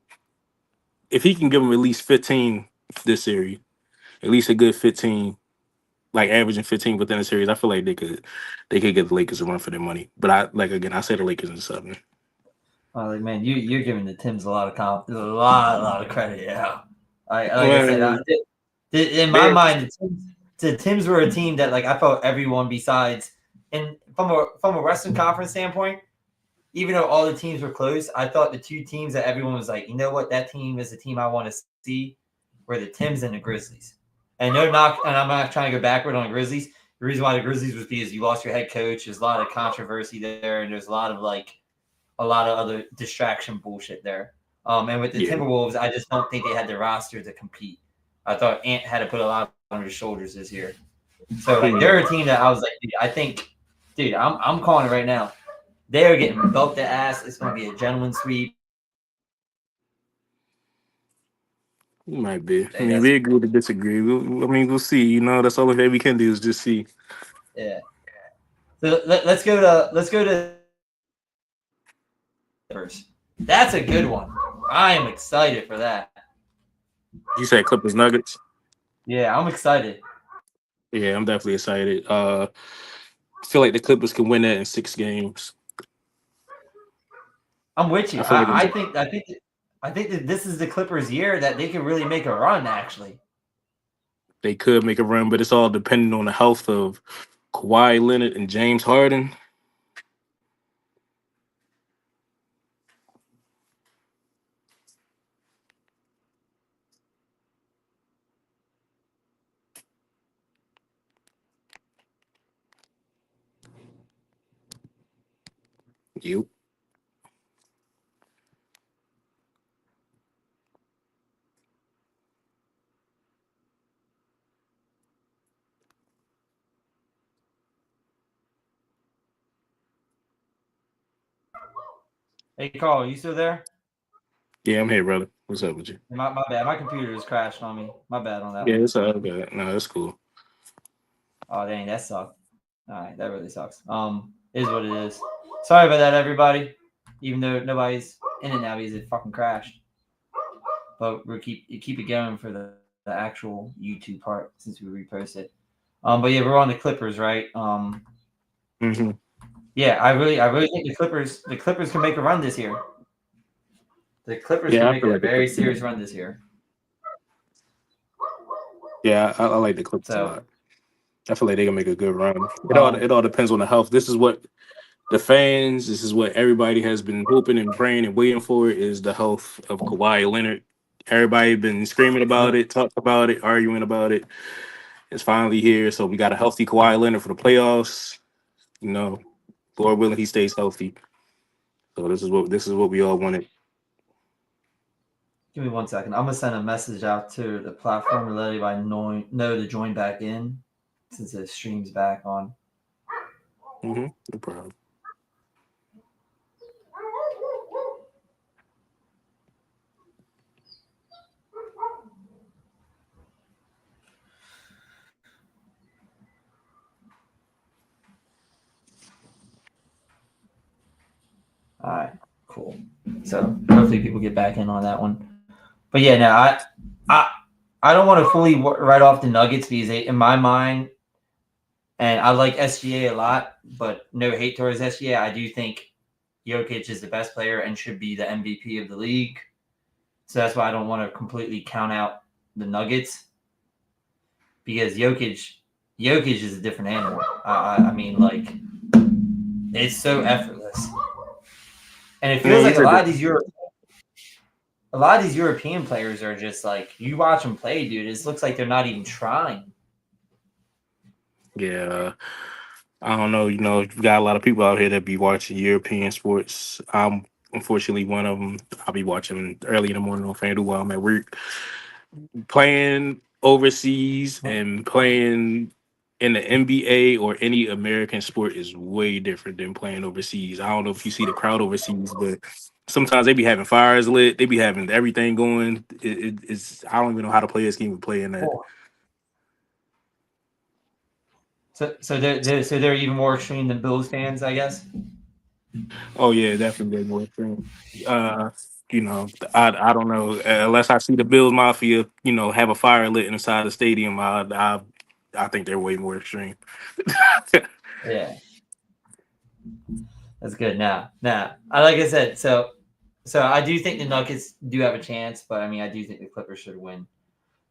if he can give him at least 15 this series, at least a good 15, like averaging 15 within a series, I feel like they could get the Lakers a run for their money. But I say the Lakers in 7. Like man, you're giving the Tims a lot of a lot of credit. Yeah. Like I said, Well, in my they're mind, the Tims were a team that like I felt everyone besides, and from a Western Conference standpoint, even though all the teams were close, I thought the two teams that everyone was like, you know what, that team is the team I want to see, were the Tims and the Grizzlies. And no knock, and I'm not trying to go backward on the Grizzlies. The reason why the Grizzlies was because you lost your head coach. There's a lot of controversy there, and there's a lot of other distraction bullshit there. And with the yeah. Timberwolves, I just don't think they had the roster to compete. I thought Ant had to put a lot on his shoulders this year. So like they're a team that I was like, dude, I think, dude, I'm calling it right now. They are getting belt the ass. It's going to be a gentleman sweep. It might be. I Hey, mean, that's we agree to disagree. We'll see. That's all that we can do is just see. yeah. So let's go to Clippers. That's a good one. I am excited for that. You said Clippers Nuggets. Yeah, I'm excited. Yeah, I'm definitely excited. I feel like the Clippers can win that in 6 games. I'm with I you. feel like I think that this is the Clippers' year that they can really make a run. Actually, they could make a run, but it's all dependent on the health of Kawhi Leonard and James Harden. You. hey Carl, are you still there? Yeah, I'm here, brother. What's up with you? My bad. My computer just crashed on me. My bad on that Yeah, one. it's all good. No, that's cool. Oh dang, that sucked. All right, that really sucks. Is what it is. Sorry about that, everybody. Even though nobody's in it now because it fucking crashed. But we keep it going for the actual YouTube part since we reposted. But yeah, we're on the Clippers, right? Hmm. Yeah, I really think the Clippers can make a run this year. The Clippers can Yeah, I make feel a like the very Clippers. serious run this year. Yeah, I like the Clippers a So lot. I feel like they can make a good run. It all um it all depends on the health. This is what the fans. This is what everybody has been hoping and praying and waiting for is the health of Kawhi Leonard. Everybody been screaming about yep. it, talking about it, arguing about it. It's finally here. So we got a healthy Kawhi Leonard for the playoffs. You know, Lord willing, he stays healthy. So this is what we all wanted. Give me 1 second. I'm gonna send a message out to the platform to let everybody know to join back in since the stream's back on. Hmm. No problem. All right, cool. So hopefully people get back in on that one. But yeah, no, I, I don't want to fully write off the Nuggets because in my mind, and I like SGA a lot, but no hate towards SGA. I do think Jokic is the best player and should be the MVP of the league. So that's why I don't want to completely count out the Nuggets because Jokic is a different animal. I mean, like it's so effortless, and it feels like He's a a lot of these European players are just like you watch them play, dude. It looks like they're not even trying. yeah. I don't know. You know, you got a lot of people out here that be watching European sports. I'm unfortunately one of them. I'll be watching early in the morning on FanDuel while I'm at work. Playing overseas and playing in the NBA or any American sport is way different than playing overseas. I don't know if you see the crowd overseas, but sometimes they be having fires lit. They be having everything going. It's I don't even know how the players can even play in that. So they're even more extreme than Bills fans, I guess. Oh yeah, definitely more extreme. Uh, you know, I don't know unless I see the Bills Mafia, you know, have a fire lit inside the stadium. I think they're way more extreme. Yeah, that's good. Now, like I said, so I do think the Nuggets do have a chance, but I mean, I do think the Clippers should win.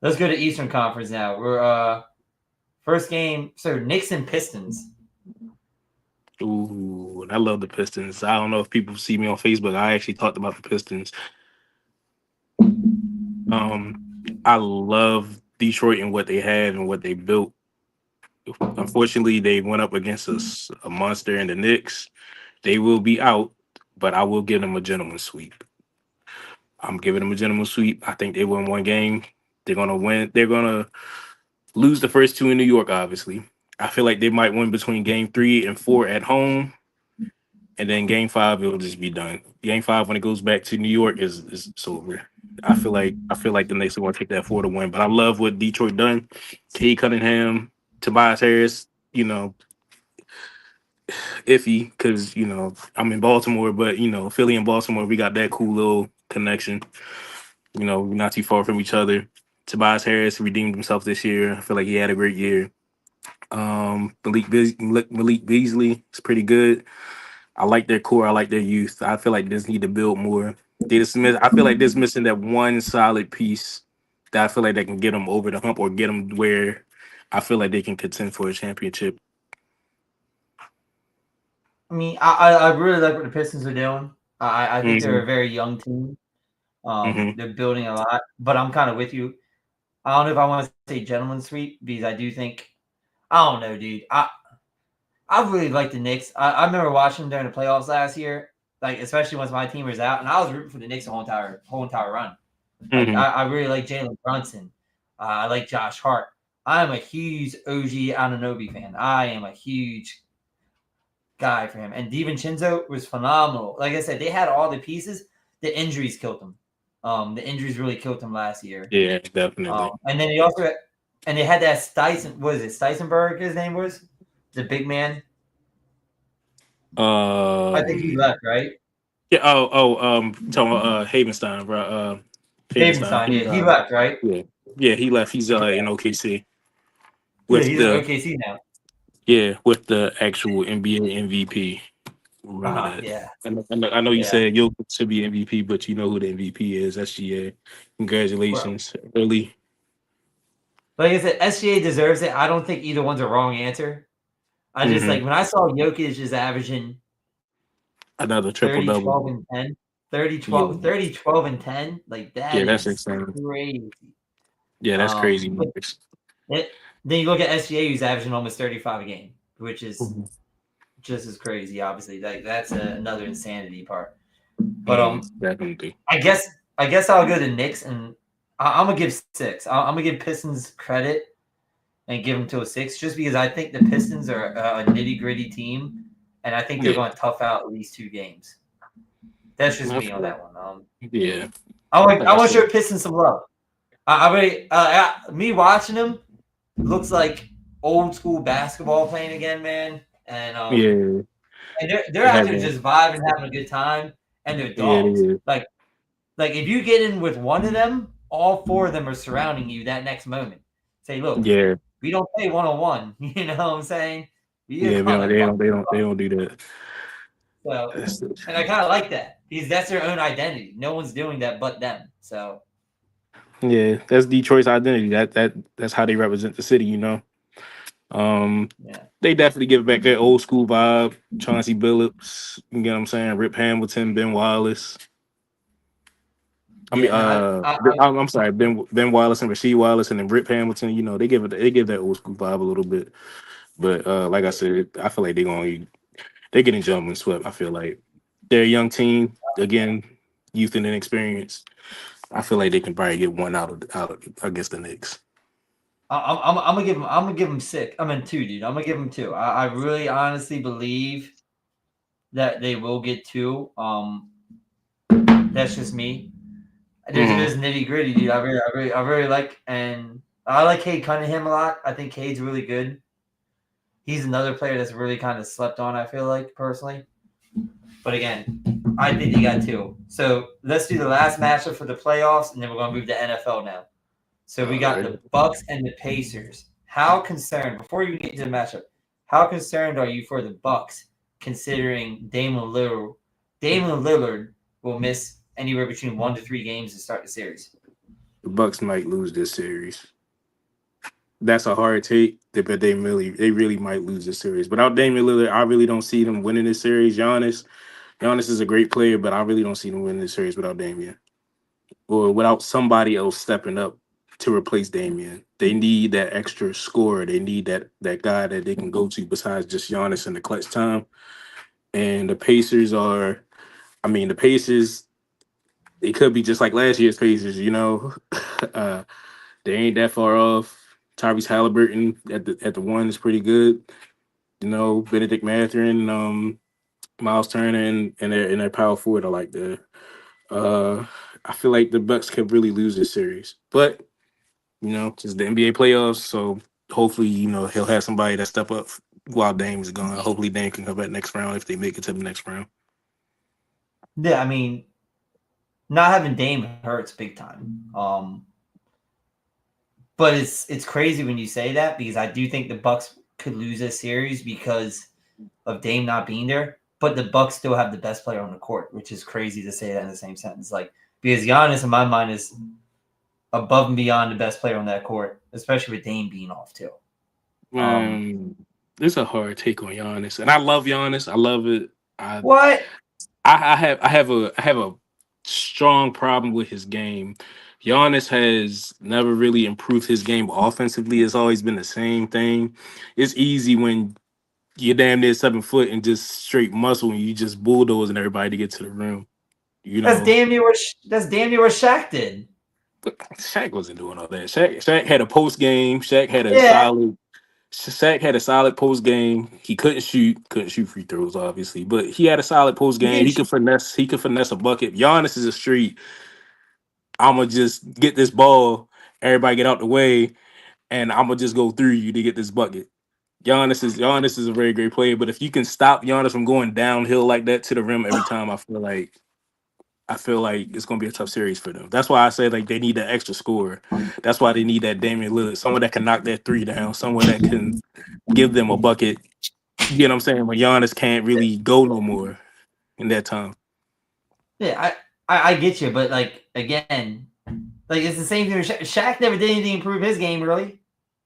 Let's go to Eastern Conference now. We're first game. So Knicks and Pistons. Ooh, I love the Pistons. I don't know if people see me on Facebook. I actually talked about the Pistons. Um, I love Detroit and what they have and what they built. Unfortunately, they went up against a monster in the Knicks. They will be out, but I will give them a gentleman's sweep. I'm giving them a gentleman's sweep. I think they win one game. They're gonna win. They're gonna lose the first two in New York, obviously. I feel like they might win between game 3 and 4 at home, and then game 5 it'll just be done. Game 5 when it goes back to New York is it's over. I feel like the Knicks are gonna take that 4 to win. But I love what Detroit done. Cade Cunningham, Tobias Harris, you know, iffy because I'm in Baltimore, but Philly and Baltimore, we got that cool little connection. We're not too far from each other. Tobias Harris redeemed himself this year. I feel like he had a great year. Malik Beasley is pretty good. I like their core. I like their youth. I feel like they just need to build more. I feel like they're missing that one solid piece that I feel like they can get them over the hump or get them where I feel like they can contend for a championship. I mean, I really like what the Pistons are doing. I think they're Mm-hmm. a very young team. Mm-hmm. They're building a lot, but I'm kind of with you. I don't know if I want to say gentleman sweep because I do think I don't know, dude. I really like the Knicks. I remember watching them during the playoffs last year, like especially once my team was out, and I was rooting for the Knicks the whole entire run. Like Mm-hmm. I really like Jalen Brunson. I like Josh Hart. I'm a huge OG Anunoby fan. I am a huge guy for him. And DiVincenzo was phenomenal. Like I said, they had all the pieces. The injuries killed them. The injuries really killed them last year. Yeah, definitely. And then they had that Styson. What is it? Steisenberg, his name was the big man. I think he Um, left, right? yeah. Talking about Havenstein, bro. Havenstein. Havenstein, yeah, he left, right? Yeah, yeah. He left. He's in OKC Yeah, with he's in the OKC now. with the actual NBA MVP. Remember that. Yeah, I know you yeah. said Jokic should be MVP, but you know who the MVP is. SGA. Well, Congratulations, early. like I said, SGA deserves it. I don't think either one's a wrong answer. I just Hmm. like when I saw Jokic is averaging Another triple 30, double. 12, and 10, 30, Yeah, 12, 30, 12, and 10. Like yeah, that that's is insane. crazy. Yeah, that's crazy. But Numbers. then you look at SGA who's averaging almost 35 a game, which is Mhm. just as crazy, obviously. Like that's another insanity part. But Definitely. I guess I'll go to Knicks and I'm gonna give 6. I'm gonna give Pistons credit and give them to a 6 just because I think the Pistons are a nitty gritty team and I think they're Yeah, going to tough out at least 2 games. That's just I me on feel that. that one. Yeah, like I I want to said. show Pistons some love. I really me watching them looks like old school basketball playing again, man. And Yeah, and they're They out have there that. just vibing, having a good time, and they're Yeah, it dogs. is. Like if you get in with one of them, all four of them are surrounding you that next moment. Say, look, Yeah, we don't play 1-on-1. You know what I'm saying? We are yeah. gonna fuck They up. don't do that. So, That's and I kind of like that because that's their own identity. No one's doing that but them. So, yeah, that's Detroit's identity. That's how they represent the city. You know. Um, yeah, they definitely give back that old school vibe. Chauncey Billups, you get what I'm saying? Rip Hamilton, Ben Wallace. I mean, yeah. No, I'm sorry, Ben Wallace and Rasheed Wallace, and then Rip Hamilton. You know, they give that old school vibe a little bit. But like I said, I feel like they're getting jumped and swept. I feel like they're a young team again, youth and inexperience. I feel like they can probably get one out of against the Knicks. I'm gonna give them. I'm gonna give them six. I'm in two, dude. I'm gonna give them two. I really honestly believe that they will get two. That's just me. Hmm. There's nitty gritty, dude. I really like, and I like Cade Cunningham a lot. I think Cade's really good. He's another player that's really kind of slept on. I feel like personally, but again, I think they got two. So let's do the last matchup for the playoffs, and then we're gonna move to NFL now. So we All got right. the Bucks and the Pacers. How concerned? Before you get to the matchup, how concerned are you for the Bucks, considering Damon Lillard will miss anywhere between 1 to 3 games to start the series? The Bucks might lose this series. That's a hard take, but they really might lose this series. Without Damian Lillard, I really don't see them winning this series. Giannis is a great player, but I really don't see them winning this series without Damian or without somebody else stepping up to replace Damian. They need that extra scorer. They need that guy that they can go to besides just Giannis in the clutch time. And the Pacers are, I mean, the Pacers. It could be just like last year's Pacers. You know, uh, they ain't that far off. Tyrese Halliburton at the one is pretty good. You know, Benedict Mathurin, Miles Turner, and their power forward. I like that. Uh, I feel like the Bucks could really lose this series, but you know, it's the NBA playoffs, so hopefully, you know, he'll have somebody that step up while Dame is gone. Hopefully, Dame can come back next round if they make it to the next round. Yeah, I mean, not having Dame hurts big time. But it's crazy when you say that because I do think the Bucks could lose this series because of Dame not being there. But the Bucks still have the best player on the court, which is crazy to say that in the same sentence. Like because Giannis, in my mind, is above and beyond the best player on that court, especially with Dame being off too. Man, it's a hard take on Giannis, and I love Giannis. I love it. I What? I have a strong problem with his game. Giannis has never really improved his game offensively. It's always been the same thing. It's easy when you're damn near 7 foot and just straight muscle and you just bulldozing everybody to get to the rim. You know, That's damn near what Shaq did. but Shaq wasn't doing all that. Shaq had a post game. Yeah, Shaq had a solid post game. He couldn't shoot free throws, obviously, but he had a solid post he game. didn't. He could finesse a bucket. Giannis is a street. I'ma just get this ball, everybody get out the way, and I'ma just go through you to get this bucket. Giannis is a very great player, but if you can stop Giannis from going downhill like that to the rim every time, I feel like it's gonna be a tough series for them. That's why I say like they need that extra score. That's why they need that Damian Lillard, someone that can knock that three down, someone that can give them a bucket. You know what I'm saying? When Giannis can't really go no more in that time. Yeah, I get you, but like again, like it's the same thing. With Shaq never did anything to improve his game really.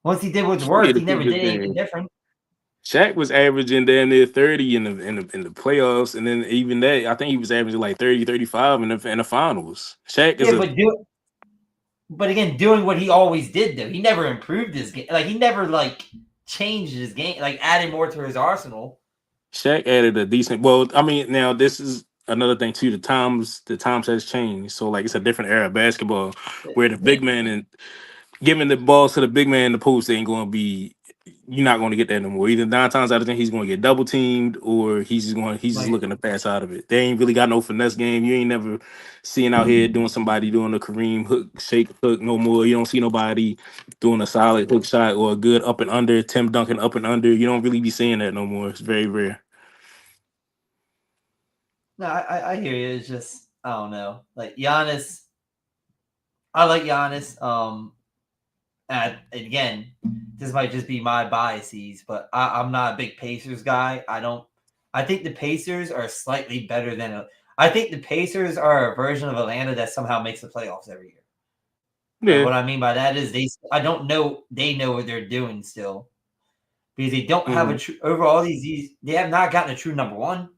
Once he did what's Still worked, get he a pretty never did good anything game. different. Shaq was averaging damn near 30 in the playoffs, and then even that, I think he was averaging like 30, 35 in the finals. Shaq is Yeah, a but again, doing what he always did though. He never improved his game. Like he never like changed his game, like added more to his arsenal. Shaq added a decent. Well, I mean, now this is another thing too. The times has changed, so like it's a different era of basketball where the big man and giving the balls to the big man in the post ain't going to be. You're not going to get that no more. Either 9 times out of 10 he's going to get double teamed, or he's just Like looking to pass out of it. They ain't really got no finesse game. You ain't never seeing out here doing somebody doing a Kareem hook, shake hook no more. You don't see nobody doing a solid hook shot or a good up and under, Tim Duncan up and under. You don't really be seeing that no more. It's very rare. No, I hear you. It's just I don't know. Like Giannis, I like Giannis. And again, this might just be my biases, but I'm not a big Pacers guy. I don't. I think the Pacers are slightly better than. I think the Pacers are a version of Atlanta that somehow makes the playoffs every year. And Yeah. what I mean by that is I don't know. They know what they're doing still because they don't have a true over all these. They have not gotten a true number one.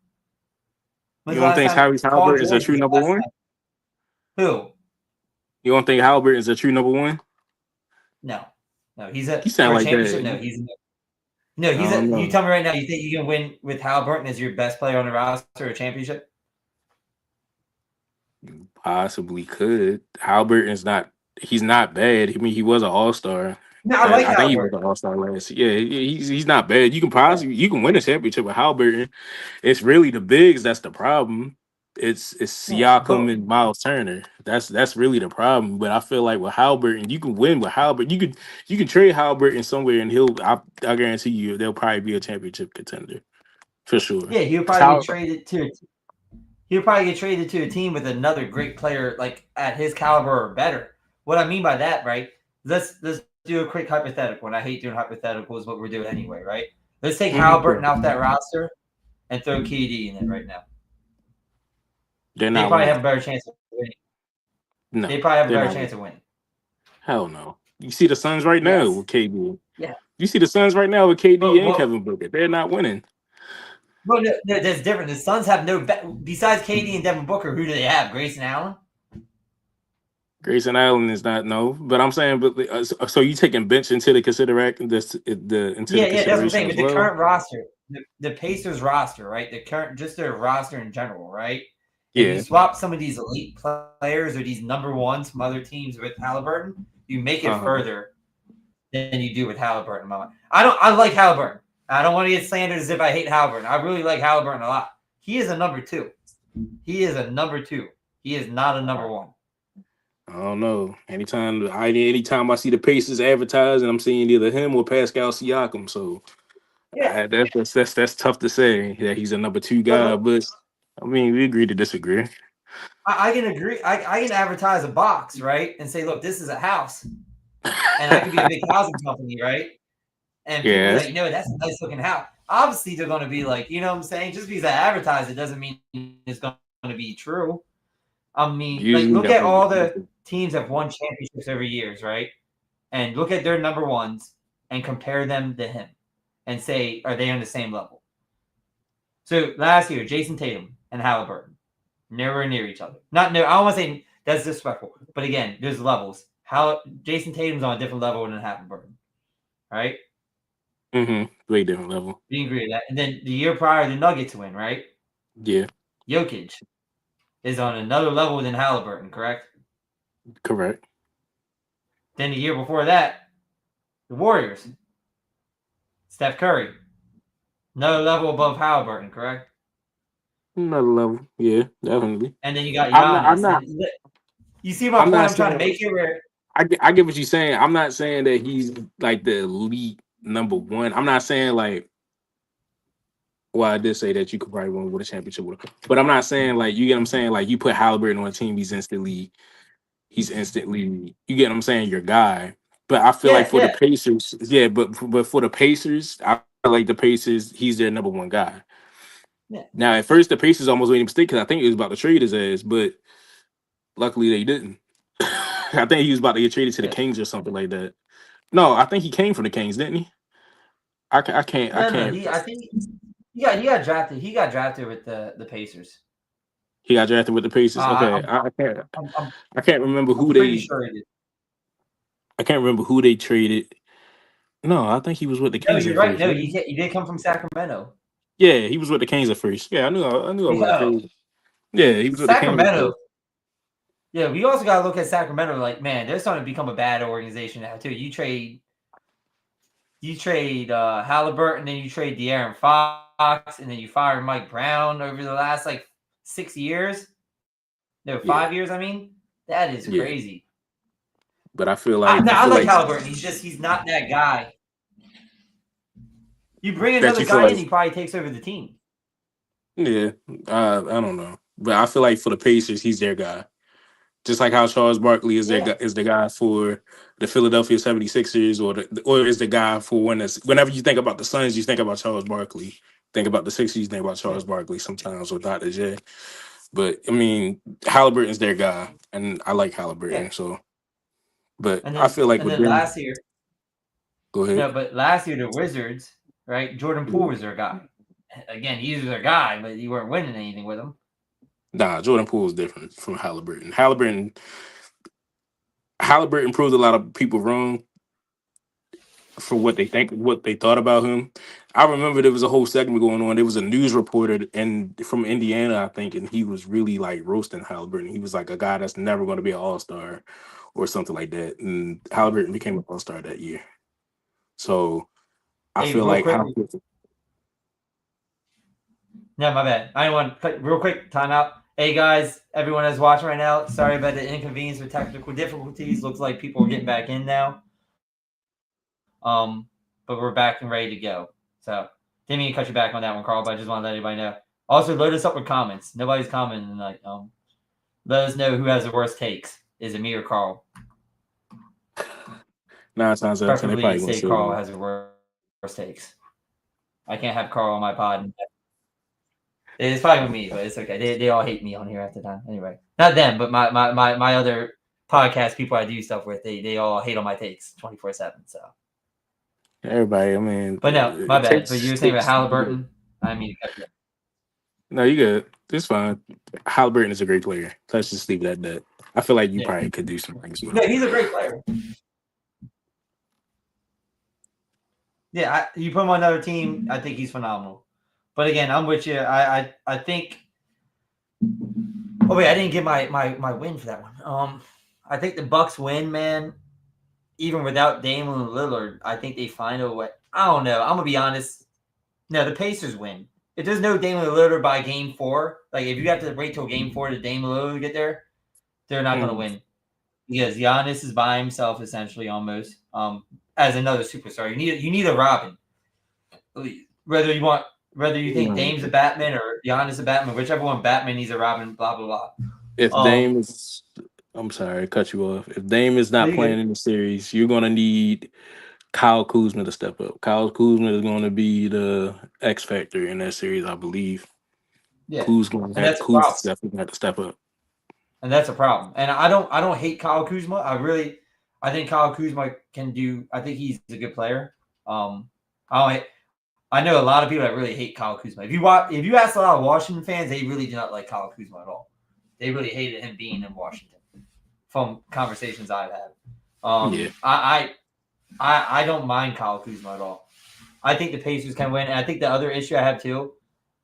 When's You the don't last think time Tyrese Paul Halliburton is a George true was the number last one? time? Who? You don't think Halliburton is a true number one? No, he's You a sound for a like championship. that. No, I he's don't a. You know. tell me right now, you think you can win with Halliburton as your best player on the roster a championship? Possibly could. Halliburton's not. He's not bad. I mean, he was an All Star. No, I like I think he was Halliburton. an All Star last year. Yeah, he's not bad. You can win a championship with Halliburton. It's really the bigs that's the problem. It's Yeah, Siakam but and Miles Turner. That's really the problem. But I feel like with Halliburton, you can win with Halliburton. You can trade Halliburton somewhere, and I guarantee you they'll probably be a championship contender for sure. yeah, Cause he'll probably get traded to a team with another great player like at his caliber or better. What I mean by that, right? Let's do a quick hypothetical. And I hate doing hypotheticals, but we're doing anyway, right? Let's take Halliburton off that roster and throw KD in it right now. they're They not probably winning. have a better chance of winning. No, They probably have a they're better not chance winning. of winning. Hell no. You see the Suns right now Yes. with KD. Yeah. You see the Suns right now with KD But and what Kevin Booker. They're not winning. Well, no, that's different. The Suns have besides KD and Devin Booker. Who do they have? Grayson Allen. Grayson Allen is not no, but I'm saying, but so you taking bench into the into the Yeah, that's what I'm consideration saying. as With the well? current roster, the Pacers roster, right? The current, just their roster in general, right? And you Yeah. swap some of these elite players or these number ones from other teams with Halliburton, you make it Uh-huh. further than you do with Halliburton. In my mind. I like Halliburton. I don't want to get slandered as if I hate Halliburton. I really like Halliburton a lot. He is a number two. He is a number two. He is not a number one. I don't know. Anytime I see the Pacers advertised, and I'm seeing either him or Pascal Siakam, so Yeah, that's tough to say that he's a number two but guy. look, But I mean, we agree to disagree. I can agree. I can advertise a box, right? And say, look, this is a house. And I could be a big housing company, right? And people be Yeah, like, that's a nice looking house. Obviously, they're going to be like, you know what I'm saying? Just because I advertise it doesn't mean it's going to be true. I mean, like, usually look at all the that. teams that have won championships every years, right? And look at their number ones and compare them to him and say, are they on the same level? So last year, Jason Tatum and Halliburton, nowhere near each other. Not near. I don't want to say that's disrespectful, but again, there's levels. How Jason Tatum's on a different level than Halliburton, right? Way different level. You agree with that? And then the year prior, the Nuggets win, right? Yeah, Jokic is on another level than Halliburton, correct? correct. Then the year before that, the Warriors, Steph Curry, another level above Halliburton, correct? Another level. Yeah, definitely. And then you got I'm not. I'm Giannis. not. And you see my I'm point not I'm trying to saying. make here? Where I get what you're saying. I'm not saying that he's like the elite number one. I'm not saying like. Well, I did say that you could probably win with a championship with him, but I'm not saying like you get what I'm saying. Like you put Halliburton on a team, he's instantly. You get what I'm saying. Your guy. But I feel like for the yeah, Pacers, yeah. But for the Pacers, I feel like the Pacers, he's their number one guy. yeah. Now, at first, the Pacers almost made a mistake because I think he was about to trade his ass, but luckily they didn't. I think he was about to get traded to the Yeah. Kings or something like that. No, I think he came from the Kings, didn't he? I No. can't. I think he got drafted. He got drafted with the Pacers. He got drafted with the Pacers. Okay, I'm, I'm I can't remember who pretty they. sure he did. I can't remember who they traded. No, I think he was with the No, Kings you're at right. first. No, Wasn't he? he did come from Sacramento. Yeah, he was with the Kings at first. Yeah, I knew I was Yo, crazy. Yeah, he was with the Kings at Sacramento. first. Yeah, we also got to look at Sacramento. Like, man, they're starting to become a bad organization now too. You trade Halliburton, then you trade De'Aaron Fox, and then you fire Mike Brown over the last like 6 years. No, Yeah, 5 years. I mean, that is yeah. crazy. But I feel I like like Halliburton. He's not that guy. You bring that another you feel guy like in, he probably takes over the team. Yeah, I don't know, but I feel like for the Pacers, he's their guy. Just like how Charles Barkley is Yeah. is the guy for the Philadelphia 76ers, or is the guy for whenever you think about the Suns, you think about Charles Barkley. Think about the Sixers, you think about Yeah. Charles Barkley sometimes or Dr. J. But I mean, Halliburton's their guy, and I like Yeah. Halliburton. So, but And I then feel like and with then them, last year, go ahead. no, but last year the Wizards, right? Jordan Poole was their guy. Again, he was their guy, but you weren't winning anything with him. Nah, Jordan Poole is different from Halliburton. Halliburton proved a lot of people wrong for what they thought about him. I remember there was a whole segment going on. There was a news reporter from Indiana, I think, and he was really like roasting Halliburton. He was like a guy that's never going to be an all-star or something like that. And Halliburton became an all-star that year. So I Hey, feel real like quick. No, my bad. I want to cut real quick timeout. Hey guys, everyone that's watching right now, sorry about the inconvenience with technical difficulties. Looks like people are getting back in now. But we're back and ready to go. So didn't mean to cut you back on that one, Carl, but I just want to let everybody know. Also, load us up with comments. Nobody's commenting tonight. Let us know who has the worst takes. Is it me or Carl? 9 times out of 10, they Preferably probably gonna say say Carl has the worst takes. I can't have Carl on my pod. It's fine with me, but it's okay. They all hate me on here at the time. Anyway, not them, but my other podcast people I do stuff with. They all hate on my takes 24/7. So, everybody. I mean, but no, my it bad. But you were saying about takes. Halliburton. I mean, No, you good. It's fine. Halliburton is a great player. Let's just leave it at that. I feel like you yeah, probably could do some things with him. yeah, he's a great player. Yeah, you put him on another team, I think he's phenomenal. But again, I'm with you. I think. Oh wait, I didn't get my win for that one. I think the Bucks win, man. Even without Damian Lillard, I think they find a way. I don't know. I'm gonna be honest. No, the Pacers win. If there's no Damian Lillard by Game 4, like if you have to wait till Game 4 to Damian Lillard to get there, they're not gonna win because Giannis is by himself essentially almost. As another superstar, you need a Robin. Whether you think Dame's a Batman or Giannis a Batman, whichever one Batman needs a Robin. Blah blah blah. If Dame is, I'm sorry, I cut you off. If Dame is not playing in the series, you're gonna need Kyle Kuzma to step up. Kyle Kuzma is going to be the X factor in that series, I believe. Yeah, Kuzma that's a problem. definitely have to step up. And that's a problem. And I don't hate Kyle Kuzma. I think Kyle Kuzma can do. I think he's a good player. I know a lot of people that really hate Kyle Kuzma. If you ask a lot of Washington fans, they really do not like Kyle Kuzma at all. They really hated him being in Washington. From conversations I've had, Yeah. I don't mind Kyle Kuzma at all. I think the Pacers can win, and I think the other issue I have too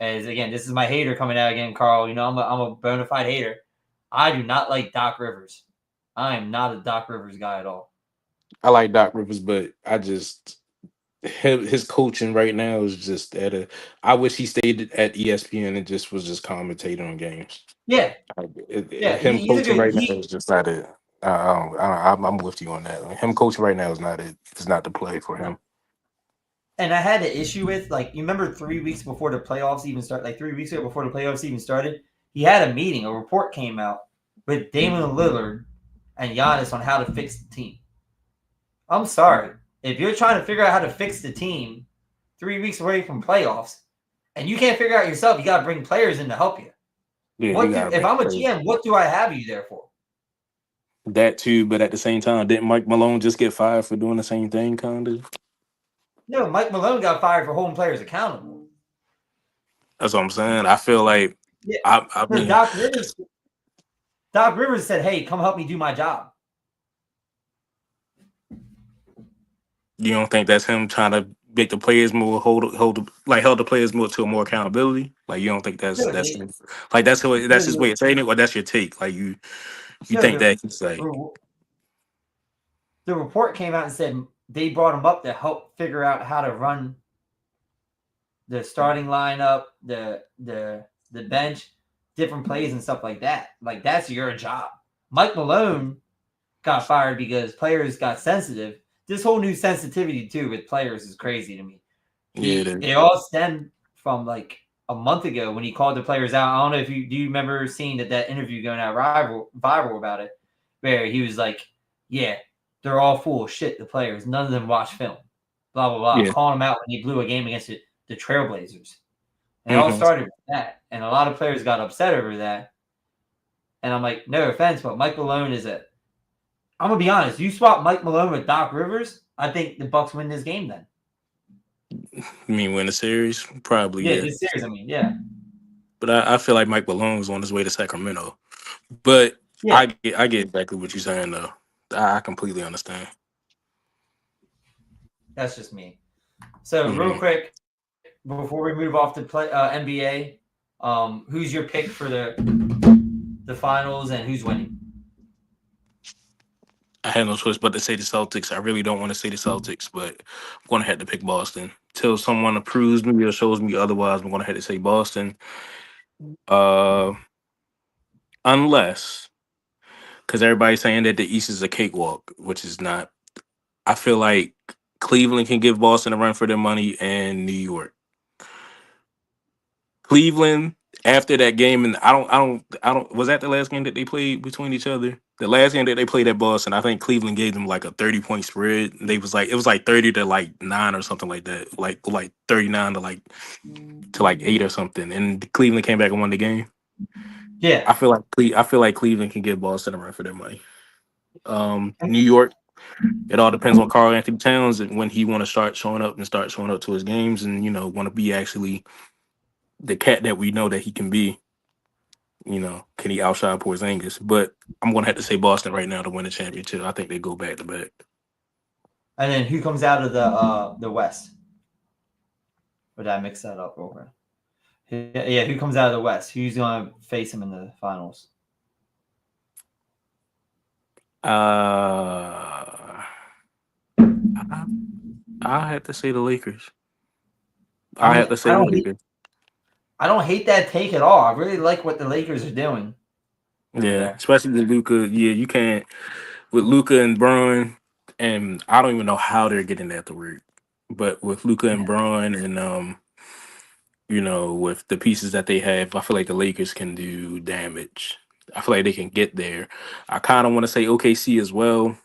is again, this is my hater coming out again, Carl. You know, I'm a bona fide hater. I do not like Doc Rivers. I am not a Doc Rivers guy at all. I like Doc Rivers, but his coaching right now is just at a. I wish he stayed at ESPN and just was just commentating on games. Yeah, Him he's a coaching good. right now is just not it. I'm with you on that. Him coaching right now is not it. It's not the play for him. And I had an issue with you remember 3 weeks before the playoffs even started, like 3 weeks ago before the playoffs even started, he had a meeting. A report came out with Damian Lillard and Giannis on how to fix the team. I'm sorry. If you're trying to figure out how to fix the team 3 weeks away from playoffs and you can't figure out yourself, you got to bring players in to help you. Yeah, if I'm a GM, what do I have you there for? That too, but at the same time, didn't Mike Malone just get fired for doing the same thing, kind of? No, Mike Malone got fired for holding players accountable. That's what I'm saying. I feel like I mean, Doc Rivers said, "Hey, come help me do my job." You don't think that's him trying to make the players more held the players more to a more accountability? Like you don't think that's him? Like that's his way of saying it, or that's your take? Like you think that he's like the report came out and said they brought him up to help figure out how to run the starting lineup, the bench, different plays and stuff like that. Like that's your job. Mike Malone got fired because players got sensitive. This whole new sensitivity too with players is crazy to me. They all stem from a month ago when he called the players out. I don't know if you remember seeing that interview going out viral about it, where he was like, "Yeah, they're all full of shit. The players, none of them watch film, blah blah blah," Yeah. calling them out when he blew a game against the Trailblazers. And it all Mm-hmm. started with that, and a lot of players got upset over that. And I'm like, no offense, but Mike Malone is a. I'm gonna be honest. You swap Mike Malone with Doc Rivers, I think the Bucks win this game. Then, You mean win the series? Probably, yeah, yeah. this series. I mean, yeah, But I feel like Mike Malone was on his way to Sacramento. But yeah. I get exactly what you're saying though. I completely understand. That's just me. So real Mm-hmm. quick, before we move off to play NBA, who's your pick for the finals and who's winning? I had no choice but to say the Celtics. I really don't want to say the Celtics, but I'm going to have to pick Boston. Till someone approves me or shows me otherwise, I'm going to have to say Boston. Uh, unless, because everybody's saying that the East is a cakewalk, which is not. I feel like Cleveland can give Boston a run for their money, and New York. Cleveland after that game, and I don't. Was that the last game that they played between each other? The last game that they played at Boston, I think Cleveland gave them like a 30-point spread. They was like it was like 30 to like 9 or something like that, like 39 to like 8 or something. And Cleveland came back and won the game. Yeah, I feel like Cleveland can give Boston a run for their money. New York. It all depends on Carl Anthony Towns and when he want to start showing up to his games, and want to be actually the cat that we know that he can be. Can he outshine Porzingis? But I'm gonna have to say Boston right now to win the championship. I think they go back to back. and then who comes out of the West? Or did I mix that up real quick? Yeah, who comes out of the West? Who's going to face him in the finals? I I have to say the Lakers. I I have mean, to say the Lakers. I don't hate that take at all. I really like what the Lakers are doing over Yeah, there. especially with Luca. Yeah, you can't with Luca and Braun, and I don't even know how they're getting that to work. But with Luca and Braun, and with the pieces that they have, I feel like the Lakers can do damage. I feel like they can get there. I kind of want to say OKC as well,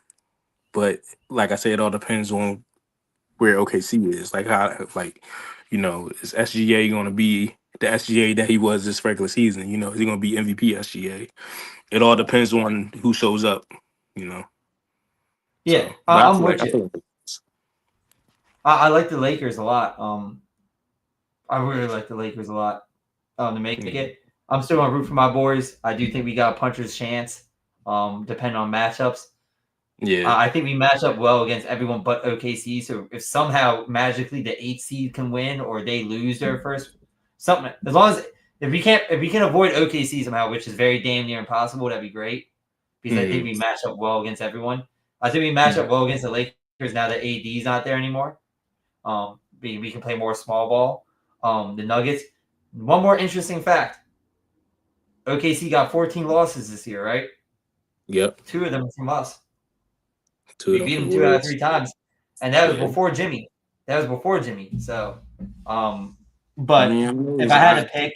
but like I said, it all depends on where OKC is. Like how, is SGA going to be the SGA that he was this regular season? Is he going to be MVP SGA? It all depends on who shows up. You know. Yeah, So, but I'm with I you. feel like I like the Lakers a lot. I really like the Lakers a lot. To make mm, it, I'm still gonna root for my boys. I do think we got a puncher's chance. Depending on matchups, yeah, I think we match up well against everyone but OKC. So if somehow magically the 8th seed can win or they lose their first, something as long as if we can avoid OKC somehow, which is very damn near impossible, that'd be great. Because I think mm, we match up well against everyone. I think we match mm, up well against the Lakers now that AD's not there anymore. We can play more small ball. The Nuggets. One more interesting fact: OKC got 14 losses this year, right? yep. 2 of them from us. Two of We them beat for the them 2 out of Warriors. 3 times, and that was Yeah, before Jimmy. So, I but mean, I know if it's I had I. to pick,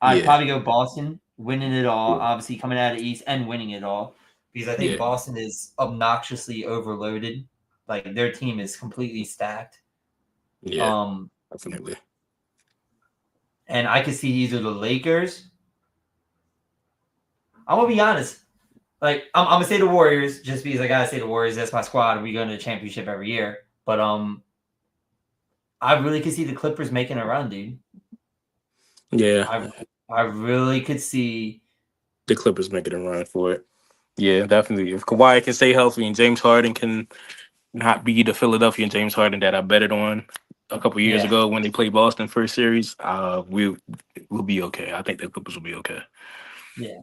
I'd Yeah, probably go Boston, winning it all. yeah, Obviously, coming out of the East and winning it all, because I think yeah, Boston is obnoxiously overloaded. Like their team is completely stacked. yeah, Um, definitely. and I could see either the Lakers. I'm gonna be honest. Like I'm gonna say the Warriors just because I gotta say the Warriors. That's my squad. We go to the championship every year. But I really could see the Clippers making a run, dude. Yeah, I really could see. the Clippers making a run for it. Yeah, definitely. If Kawhi can stay healthy and James Harden can not be the Philadelphia and James Harden that I betted on a couple years Yeah. ago when they played Boston first series, we'll be okay. I think the Clippers will be okay. Yeah.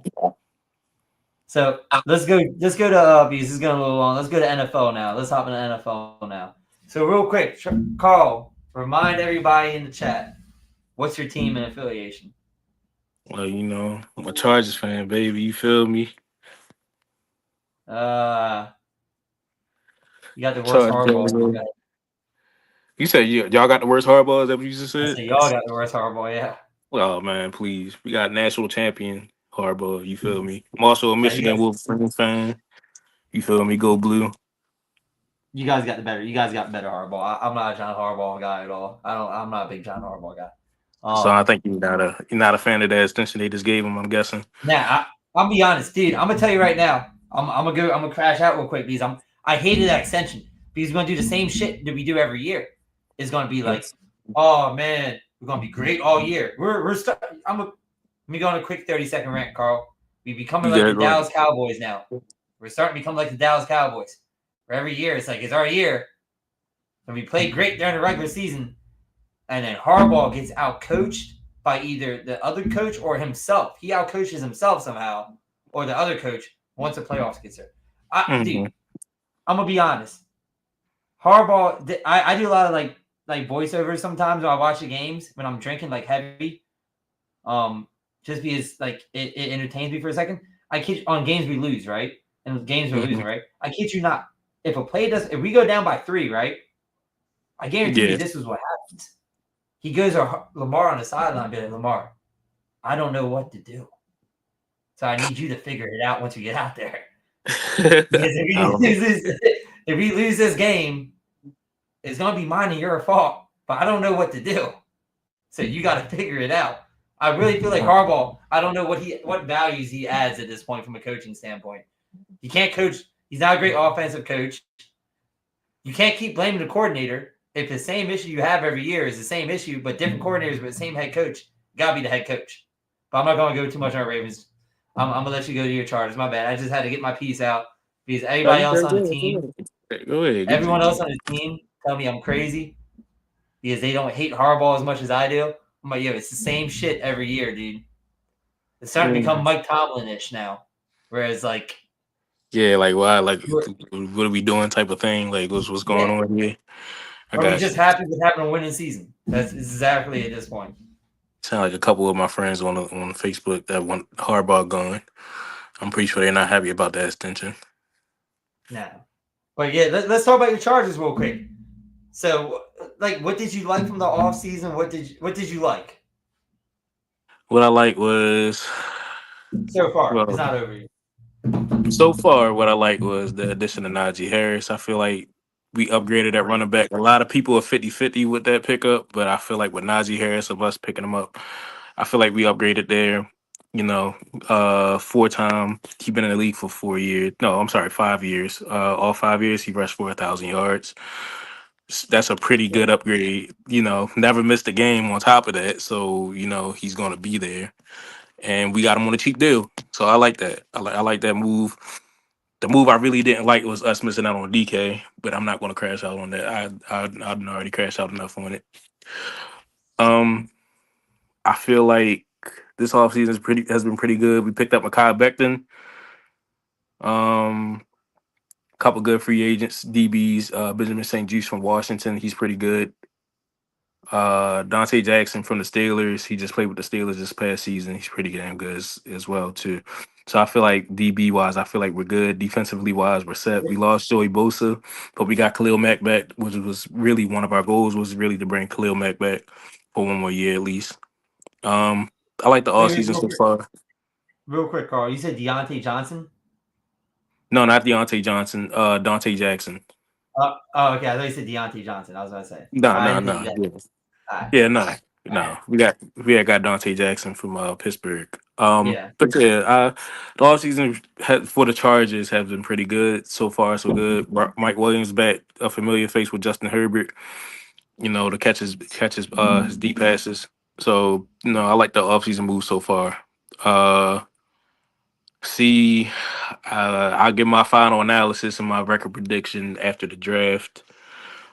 So let's go. Let's go to because this is going a little long. Let's go to NFL now. Let's hop into NFL now. So real quick, Carl, remind everybody in the chat. What's your team and affiliation? Well, I'm a Chargers fan, baby. You feel me? Uh, you got the worst Chargers. hardball. Baby. You said y'all got the worst hardball. Is that what you just I said? said y'all got the worst hardball. Yeah. Oh man, please. We got national champion hardball. You feel me? I'm also a No, you Michigan guys, Wolverine fan. You feel me? Go blue. you guys got the better. You guys got better hardball. I'm not a John Harbaugh guy at all. I'm not a big John Harbaugh guy. So I think you're not a fan of that extension they just gave him. I'm guessing. Now I'll be honest, dude. I'm gonna tell you right now. I'm gonna crash out real quick because I hated that extension because he's gonna do the same shit that we do every year. It's gonna be like, oh man, we're gonna be great all year. Let me go on a quick 30-second rant, Carl. We becoming You like the got right. Dallas Cowboys now. We're starting to become like the Dallas Cowboys. For every year, it's like it's our year, and we play great during the regular season, and then Harbaugh gets outcoached by either the other coach or himself. He outcoaches himself somehow, or the other coach once the playoffs gets there. Mm-hmm. Dude, I'm gonna be honest. Harbaugh, I do a lot of like voiceovers sometimes when I watch the games when I'm drinking like heavy. Just because like it entertains me for a second. I kid on games we lose, right? And games we're Mm-hmm. losing, right? I kid you not. If we go down by 3, right? I guarantee Yeah. you this is what happens. He goes to Lamar on the sideline, be like, Lamar, I don't know what to do. So I need you to figure it out once we get out there. Because if we lose this game, it's gonna be mine and your fault. But I don't know what to do. So you got to figure it out. I really feel like Harbaugh. I don't know what values he adds at this point from a coaching standpoint. He can't coach. He's not a great offensive coach. You can't keep blaming the coordinator if the same issue you have every year is the same issue, but different coordinators but the same head coach. Gotta be the head coach. But I'm not gonna go too much on Ravens. I'm gonna let you go to your Chargers. My bad. I just had to get my piece out because everybody else on the team, Go ahead. everyone else on the team, tell me I'm crazy because they don't hate Harbaugh as much as I do. I'm like, yo, it's the same shit every year, dude. It's starting to become Mike Tomlin-ish now. Whereas, like, Yeah, like why? Like, what are we doing? Type of thing. Like, what's going yeah, on here? I are we got just you. happy with having a winning season? That's exactly at this point. Sound like a couple of my friends on Facebook that want Harbaugh gone. I'm pretty sure they're not happy about that extension. Now, but yeah, let's talk about your Chargers real quick. So, like, what did you like from the offseason? What did you like What I like was, so far? It's well, not over yet. so far, what I like was the addition of Najee Harris. I feel like we upgraded at running back. A lot of people are 50-50 with that pickup, but I feel like with Najee Harris, of us picking him up, I feel like we upgraded there. 4-time. He been in the league for 4 years. No, I'm sorry, 5 years. All 5 years, he rushed for 1,000 yards. That's a pretty good upgrade. Never missed a game on top of that. So, he's going to be there. And we got him on a cheap deal. So I like that. I like that move. The move I really didn't like was us missing out on DK, but I'm not going to crash out on that. I've already crashed out enough on it. Um, I feel like this offseason has been pretty good. We picked up Mekhi Becton. Um, Couple good free agents, DBs. Benjamin St. Juste from Washington. He's pretty good. Dante Jackson from the Steelers. He just played with the Steelers this past season. He's pretty damn good as well too. So I feel like DB wise, I feel like we're good. Defensively wise, we're set. We lost Joey Bosa, but we got Khalil Mack back, which was really one of our goals was really to bring Khalil Mack back for one more year at least. I like the all Wait, season so far. real quick, Carl. You said Deontay Johnson. No, not Deontay Johnson. Dante Jackson. Okay. I thought you said Deontay Johnson. I was going to say. No, I no, didn't think you no. got. Yeah. All right. Yeah, no, All no. right. We had got Dante Jackson from Pittsburgh. Yeah. But yeah, the offseason for the Chargers has been pretty good so far. So good. Mike Williams back, a familiar face with Justin Herbert. To catch his deep passes. So I like the offseason move so far. Uh, see, I'll give my final analysis and my record prediction after the draft.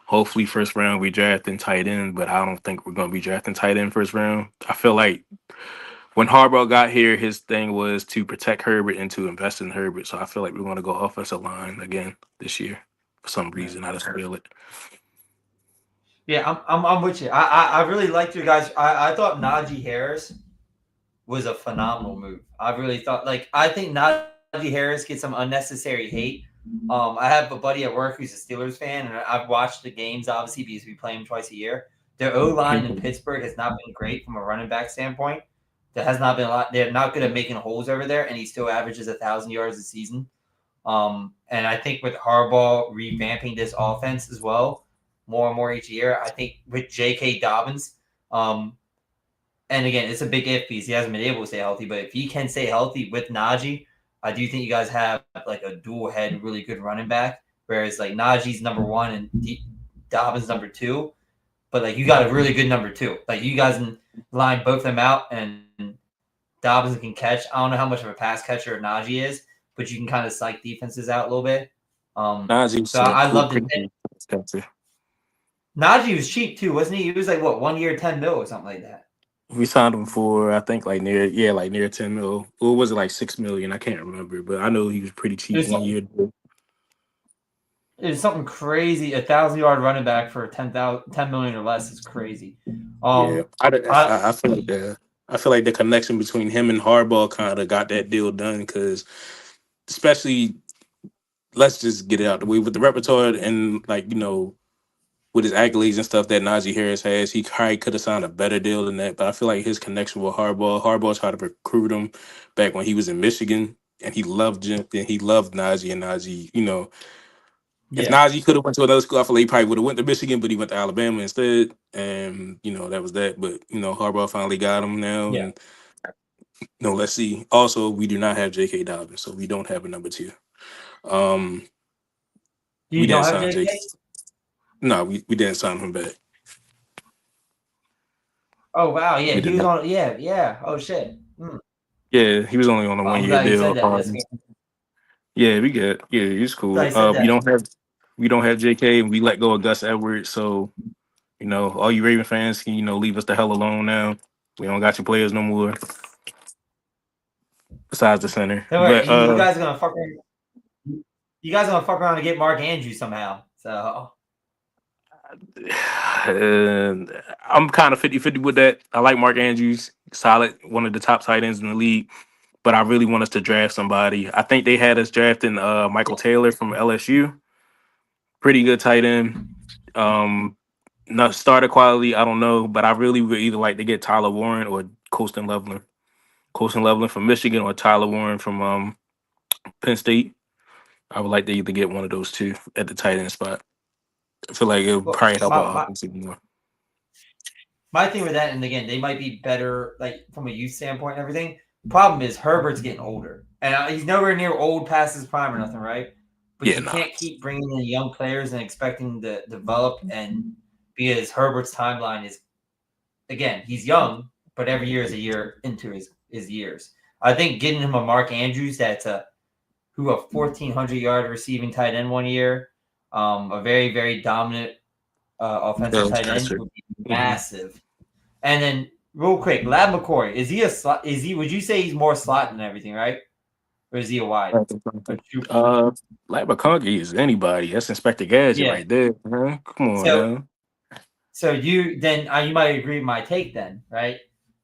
Hopefully, first round we drafting tight end, but I don't think we're going to be drafting tight end first round. I feel like when Harbaugh got here, his thing was to protect Herbert and to invest in Herbert. So I feel like we're going to go offensive line again this year for some reason. I just feel it. Yeah, I'm with you. I really liked your guys. I thought Najee Harris was a phenomenal move. I really thought I think Najee Harris gets some unnecessary hate I have a buddy at work who's a Steelers fan, and I've watched the games obviously because we play them twice a year. Their O line in Pittsburgh has not been great from a running back standpoint. There has not been a lot. They're not good at making holes over there, and he still averages 1,000 yards a season. And I think with Harbaugh revamping this offense as well, more and more each year, I think with J.K. Dobbins, and again, it's a big if because he hasn't been able to stay healthy. But if he can stay healthy with Najee, I do think you guys have like a dual head, really good running back. Whereas like Najee's number one and Dobbins number two, but like you got a really good number two. Like you guys can line both of them out, and Dobbins can catch. I don't know how much of a pass catcher Najee is, but you can kind of psych defenses out a little bit. So Najee's I loved it. pretty expensive. Najee was cheap too, wasn't he? He was like what 1 year, 10 mil or something like that. We signed him for I think like near 10 mil. Or was it like 6 million? I can't remember, but I know he was pretty cheap 1 year. It's something crazy. 1,000-yard running back for 10 million or less is crazy. Yeah, I feel like the connection between him and Harbaugh kind of got that deal done because, especially, let's just get it out the way with the repertoire and with his accolades and stuff that Najee Harris has, he probably could have signed a better deal than that. But I feel like his connection with Harbaugh tried to recruit him back when he was in Michigan, and he loved Jim, and he loved Najee, and Najee, if Najee could have went to another school, I feel like he probably would have went to Michigan, but he went to Alabama instead, and that was that. But Harbaugh finally got him now, and let's see. Also, we do not have J.K. Dobbins, so we don't have a number two. We didn't sign J.K. No, we didn't sign him back. Oh wow, yeah, he was on. Yeah. Oh shit. Yeah, he was only on a 1 year deal. Yeah, we get. Yeah, he's cool. We don't have J.K. and we let go of Gus Edwards. So, all you Raven fans can leave us the hell alone now. We don't got your players no more. Besides the center, but you guys are gonna fuck around. You guys are gonna fuck around and get Mark Andrews somehow. So. I'm kind of 50-50 with that. I like Mark Andrews, solid, one of the top tight ends in the league. But I really want us to draft somebody. I think they had us drafting Michael Taylor from LSU. Pretty good tight end. Not starter quality, I don't know, but I really would either like to get Tyler Warren or Colston Loveland. Colston Loveland from Michigan or Tyler Warren from Penn State. I would like to either get one of those two at the tight end spot. I feel like it would probably help our offense even more. My thing with that, and again, they might be better like from a youth standpoint and everything. Problem is Herbert's getting older, and he's nowhere near old past his prime or nothing, right? But you can't keep bringing in young players and expecting to develop, and because Herbert's timeline is, again, he's young, but every year is a year into his years. I think getting him a Mark Andrews that's a 1,400-yard receiving tight end 1 year, a very, very dominant offensive tight end would be massive. And then real quick, Lab McCoy, is he a slot? Would you say he's more slot than everything, right? Or is he a wide? Lab McConkey is anybody. That's Inspector Gadget right there. Man. Come on, man. So you might agree with my take then, right?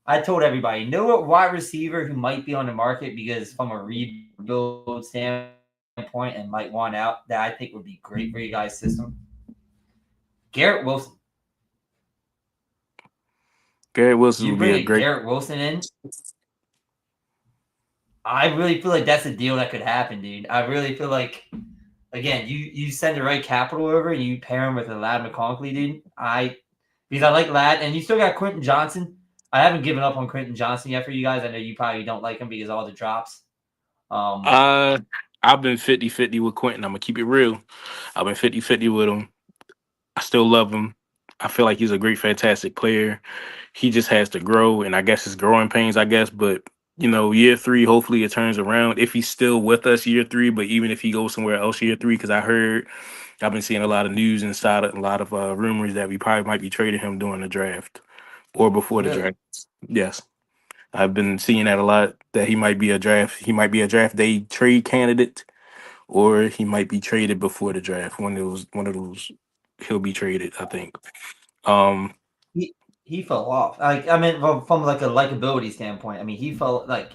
I told everybody, know what wide receiver who might be on the market because from a rebuild standpoint and might want out that I think would be great for you guys' system? Garrett Wilson. Garrett Wilson would be a great. Garrett Wilson in. I really feel like that's a deal that could happen, dude. I really feel like, again, you send the right capital over and you pair him with a Ladd McConkey, dude. Because I like Ladd, and you still got Quentin Johnson. I haven't given up on Quentin Johnson yet for you guys. I know you probably don't like him because of all the drops. I've been 50-50 with Quentin. I'm going to keep it real. I've been 50-50 with him. I still love him. I feel like he's a great, fantastic player. He just has to grow, and I guess it's growing pains, but, year 3, hopefully it turns around. If he's still with us year 3, but even if he goes somewhere else year 3, because I've been seeing a lot of news inside, a lot of rumors that we probably might be trading him during the draft or before the draft. Yes. I've been seeing that a lot, that he might be a draft day trade candidate, or he might be traded before the draft. One of those he'll be traded, I think. He fell off. From like a likability standpoint, he felt like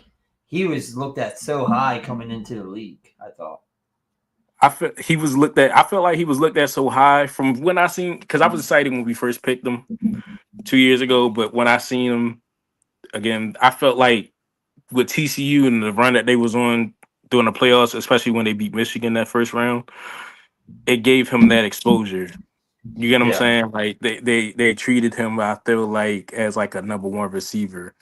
he was looked at so high coming into the league, I thought. he was looked at. I felt like he was looked at so high from when I seen, because I was excited when we first picked him 2 years ago. But when I seen him again, I felt like with TCU and the run that they was on during the playoffs, especially when they beat Michigan that first round, it gave him that exposure. You get what I'm Yeah. saying? Like they treated him, I feel like, as like a number one receiver.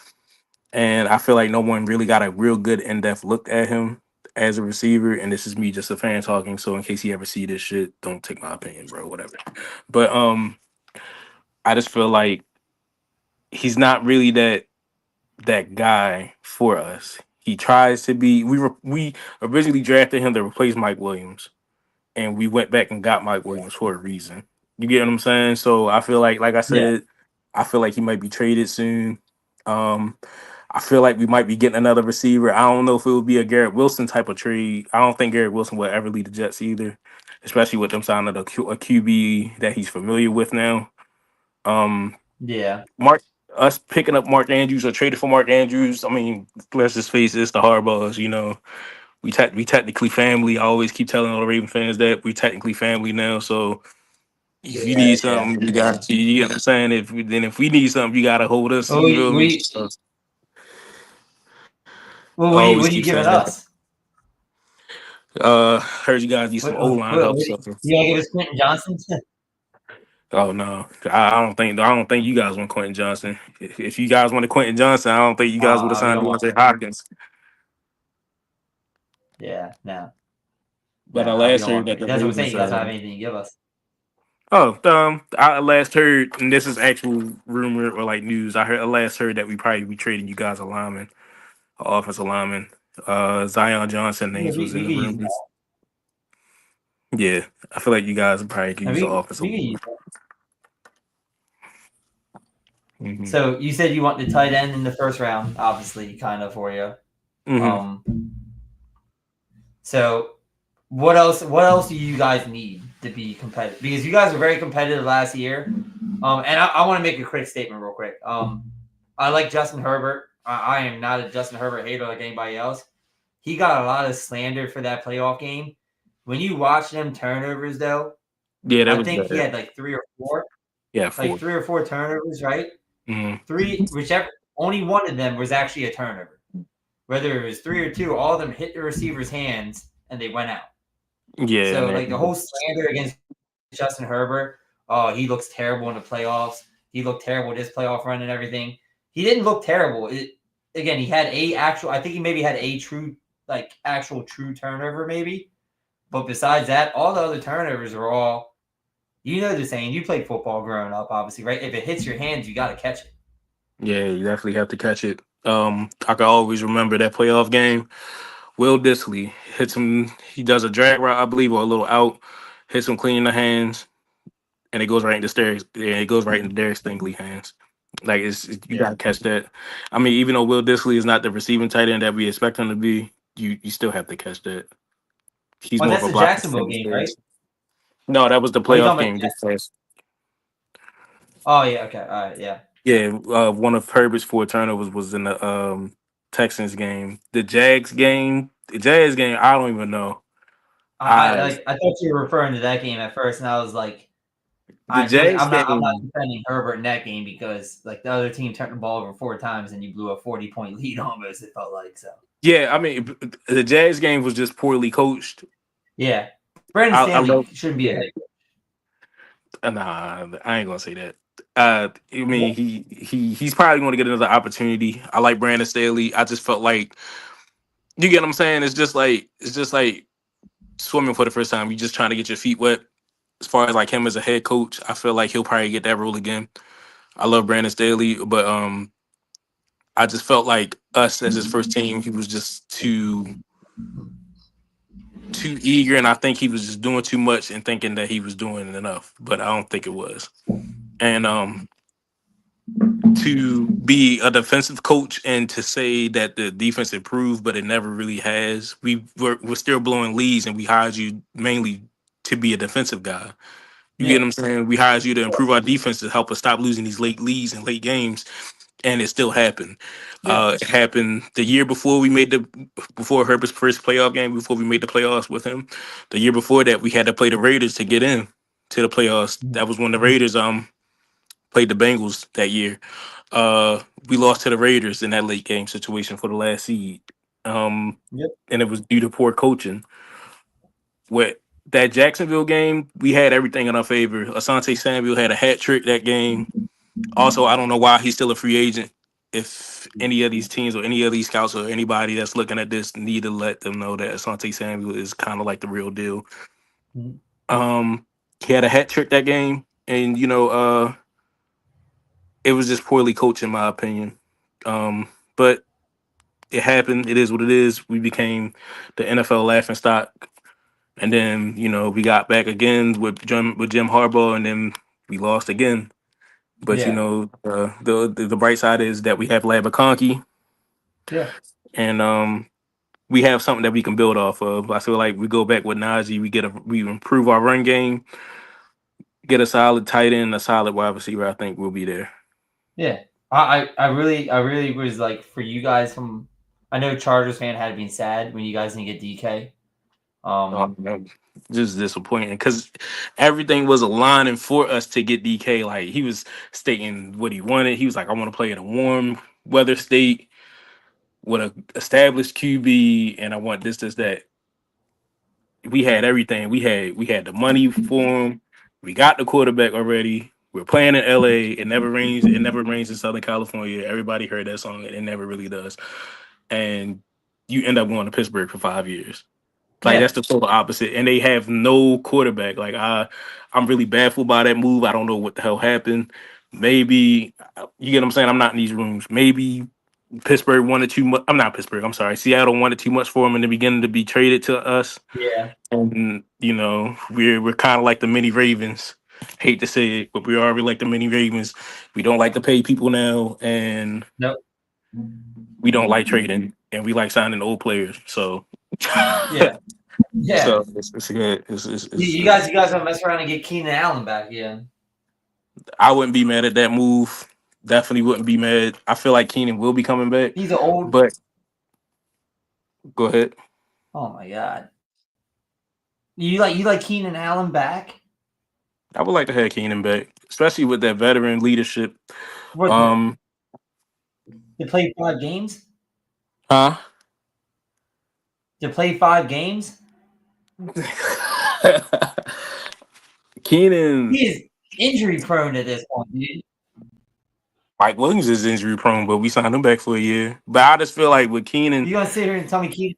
And I feel like no one really got a real good in-depth look at him as a receiver. And this is me just a fan talking. So in case he ever see this shit, don't take my opinion, bro. Whatever. But I just feel like he's not really that guy for us. He tries to be. We originally drafted him to replace Mike Williams, and we went back and got Mike Williams for a reason. You get what I'm saying? So I feel like I Yeah. said, I feel like he might be traded soon. Um, I feel like we might be getting another receiver. I don't know if it would be a Garrett Wilson type of trade. I don't think Garrett Wilson will ever lead the Jets either, especially with them signing a QB that he's familiar with now. Um, Yeah. Mark, us picking up Mark Andrews or trading for Mark Andrews. I mean, let's just face it, it's the Harbaughs. You know, we technically family. I always keep telling all the Raven fans that we technically family now. So if you Yeah. need Yeah. something, you got to. You know what I'm saying? If we need something, you got to hold us. Well, You feel me? So, I always what are keep you saying giving that. us? Heard you guys need some O line What help. So. you gonna give us Quentin Johnson? Oh no, I don't think you guys want Quentin Johnson. If you guys wanted Quentin Johnson, I don't think you guys would have We signed don't want. Devontae Hopkins. Yeah. No. But I No. We last don't heard want. that the That's what I'm saying. Ravens. You guys don't have anything to give us. I last heard, and this is actual rumor or like news. I last heard that we probably be trading you guys a lineman, a offensive lineman. Zion Johnson Yeah. names was in We the could use rumors. Yeah, I feel like you guys probably could that. use an We offensive could lineman. use that. Mm-hmm. So you said you want the tight end in the first round, obviously, kind of for you. Mm-hmm. Um. So what else? What else do you guys need to be competitive? Because you guys were very competitive last year. And I want to make a quick statement, real quick. I like Justin Herbert. I am not a Justin Herbert hater like anybody else. He got a lot of slander for that playoff game. When you watch them turnovers, though, Yeah, that I was think he bad. had like three or four, Yeah, 4. turnovers, right? Mm-hmm. Three, whichever, only one of them was actually a turnover. Whether it was three or two, all of them hit the receiver's hands and they went out. Yeah, So, and like the whole slander against Justin Herbert, oh, he looks terrible in the playoffs. He looked terrible with his playoff run and everything. He didn't look terrible. Again, he had I think he maybe had a actual true turnover, maybe. But besides that, all the other turnovers were all, the saying. You played football growing up, obviously, right? If it hits your hands, you got to catch it. yeah, you definitely have to catch it. I can always remember that playoff game. Will Disley hits him. He does a drag route, I believe, or a little out. Hits him clean in the hands, and it goes right into Derek. Yeah, it goes right into Derek Stingley hands. Like you Yeah. gotta catch that. I mean, even though Will Disley is not the receiving tight end that we expect him to be, you still have to catch that. He's Well, more of that's a the blocker. Jacksonville game, right? No, that was the Oh, you playoff talking about? game. Just first. Oh, yeah. Okay. All right. Yeah. Yeah, one of Herbert's 4 turnovers was in the Texans game. The Jazz game, I don't even know. I I thought you were referring to that game at first, and I was like, the Jazz I'm not game. defending Herbert in that game because like the other team turned the ball over 4 times and you blew a 40-point lead almost. It felt like so. Yeah, I mean the Jazz game was just poorly coached. Yeah, Brandon I Stanley love. shouldn't be a head Nah, I ain't gonna say that. I mean he's probably going to get another opportunity. I like Brandon Staley. I just felt like you get what I'm saying. It's just like swimming for the first time. You just trying to get your feet wet. As far as like him as a head coach, I feel like he'll probably get that role again. I love Brandon Staley, but I just felt like us as his first team, he was just too eager, and I think he was just doing too much and thinking that he was doing enough, but I don't think it was. And to be a defensive coach and to say that the defense improved, but it never really has. We're still blowing leads, and we hired you mainly to be a defensive guy. You get what Yeah, I'm saying? We hired you to improve our defense to help us stop losing these late leads and late games. and it still happened. Yeah. It happened the year before before Herbert's first playoff game, before we made the playoffs with him. The year before that, we had to play the Raiders to get in to the playoffs. That was when the Raiders played the Bengals that year. We lost to the Raiders in that late game situation for the last seed. Yep. And it was due to poor coaching. With that Jacksonville game, we had everything in our favor. Asante Samuel had a hat trick that game. Also, I don't know why he's still a free agent. If any of these teams or any of these scouts or anybody that's looking at this need to let them know that Asante Samuel is kind of like the real deal. Mhm. He had a hat trick that game, and it was just poorly coached in my opinion. But it happened. It is what it is. We became the NFL laughing stock, and then we got back again with Jim Harbaugh, and then we lost again. But Yeah. the bright side is that we have Lab McConkey, Yeah. and we have something that we can build off of. I feel like we go back with Najee, we improve our run game, get a solid tight end, a solid wide receiver. I think we'll be there. Yeah. I really was like, for you guys from, I know Chargers fan had been sad when you guys didn't get DK. Man, just disappointing because everything was aligning for us to get DK. Like he was stating what he wanted. He was like, "I want to play in a warm weather state with a established QB, and I want this, that." We had everything. We had the money for him. We got the quarterback already. We're playing in LA. It never rains. It never rains in Southern California. Everybody heard that song. It never really does. And you end up going to Pittsburgh for 5 years. Like Yeah. that's the total opposite. And they have no quarterback. Like I'm really baffled by that move. I don't know what the hell happened. Maybe you get what I'm saying. I'm not in these rooms. Maybe Pittsburgh wanted too much. I'm not Pittsburgh. I'm sorry. Seattle wanted too much for him in the beginning to be traded to us. Yeah. And we're kind of like the mini Ravens. Hate to say it, but we are like the mini Ravens. We don't like to pay people now, and Nope. we don't like trading, and we like signing old players. So, Yeah. Yeah. so it's good. You guys don't mess around and get Keenan Allen back. Yeah. I wouldn't be mad at that move. Definitely wouldn't be mad. I feel like Keenan will be coming back, He's an old. but go ahead. Oh my God. You like Keenan Allen back? I would like to have Keenan back, especially with that veteran leadership. What, Um, they played 5 games? huh? To play 5 games? Keenan, He is injury prone at this point, dude. Mike Williams is injury prone, but we signed him back for a year. But I just feel like with Keenan, You gonna sit here and tell me Keenan?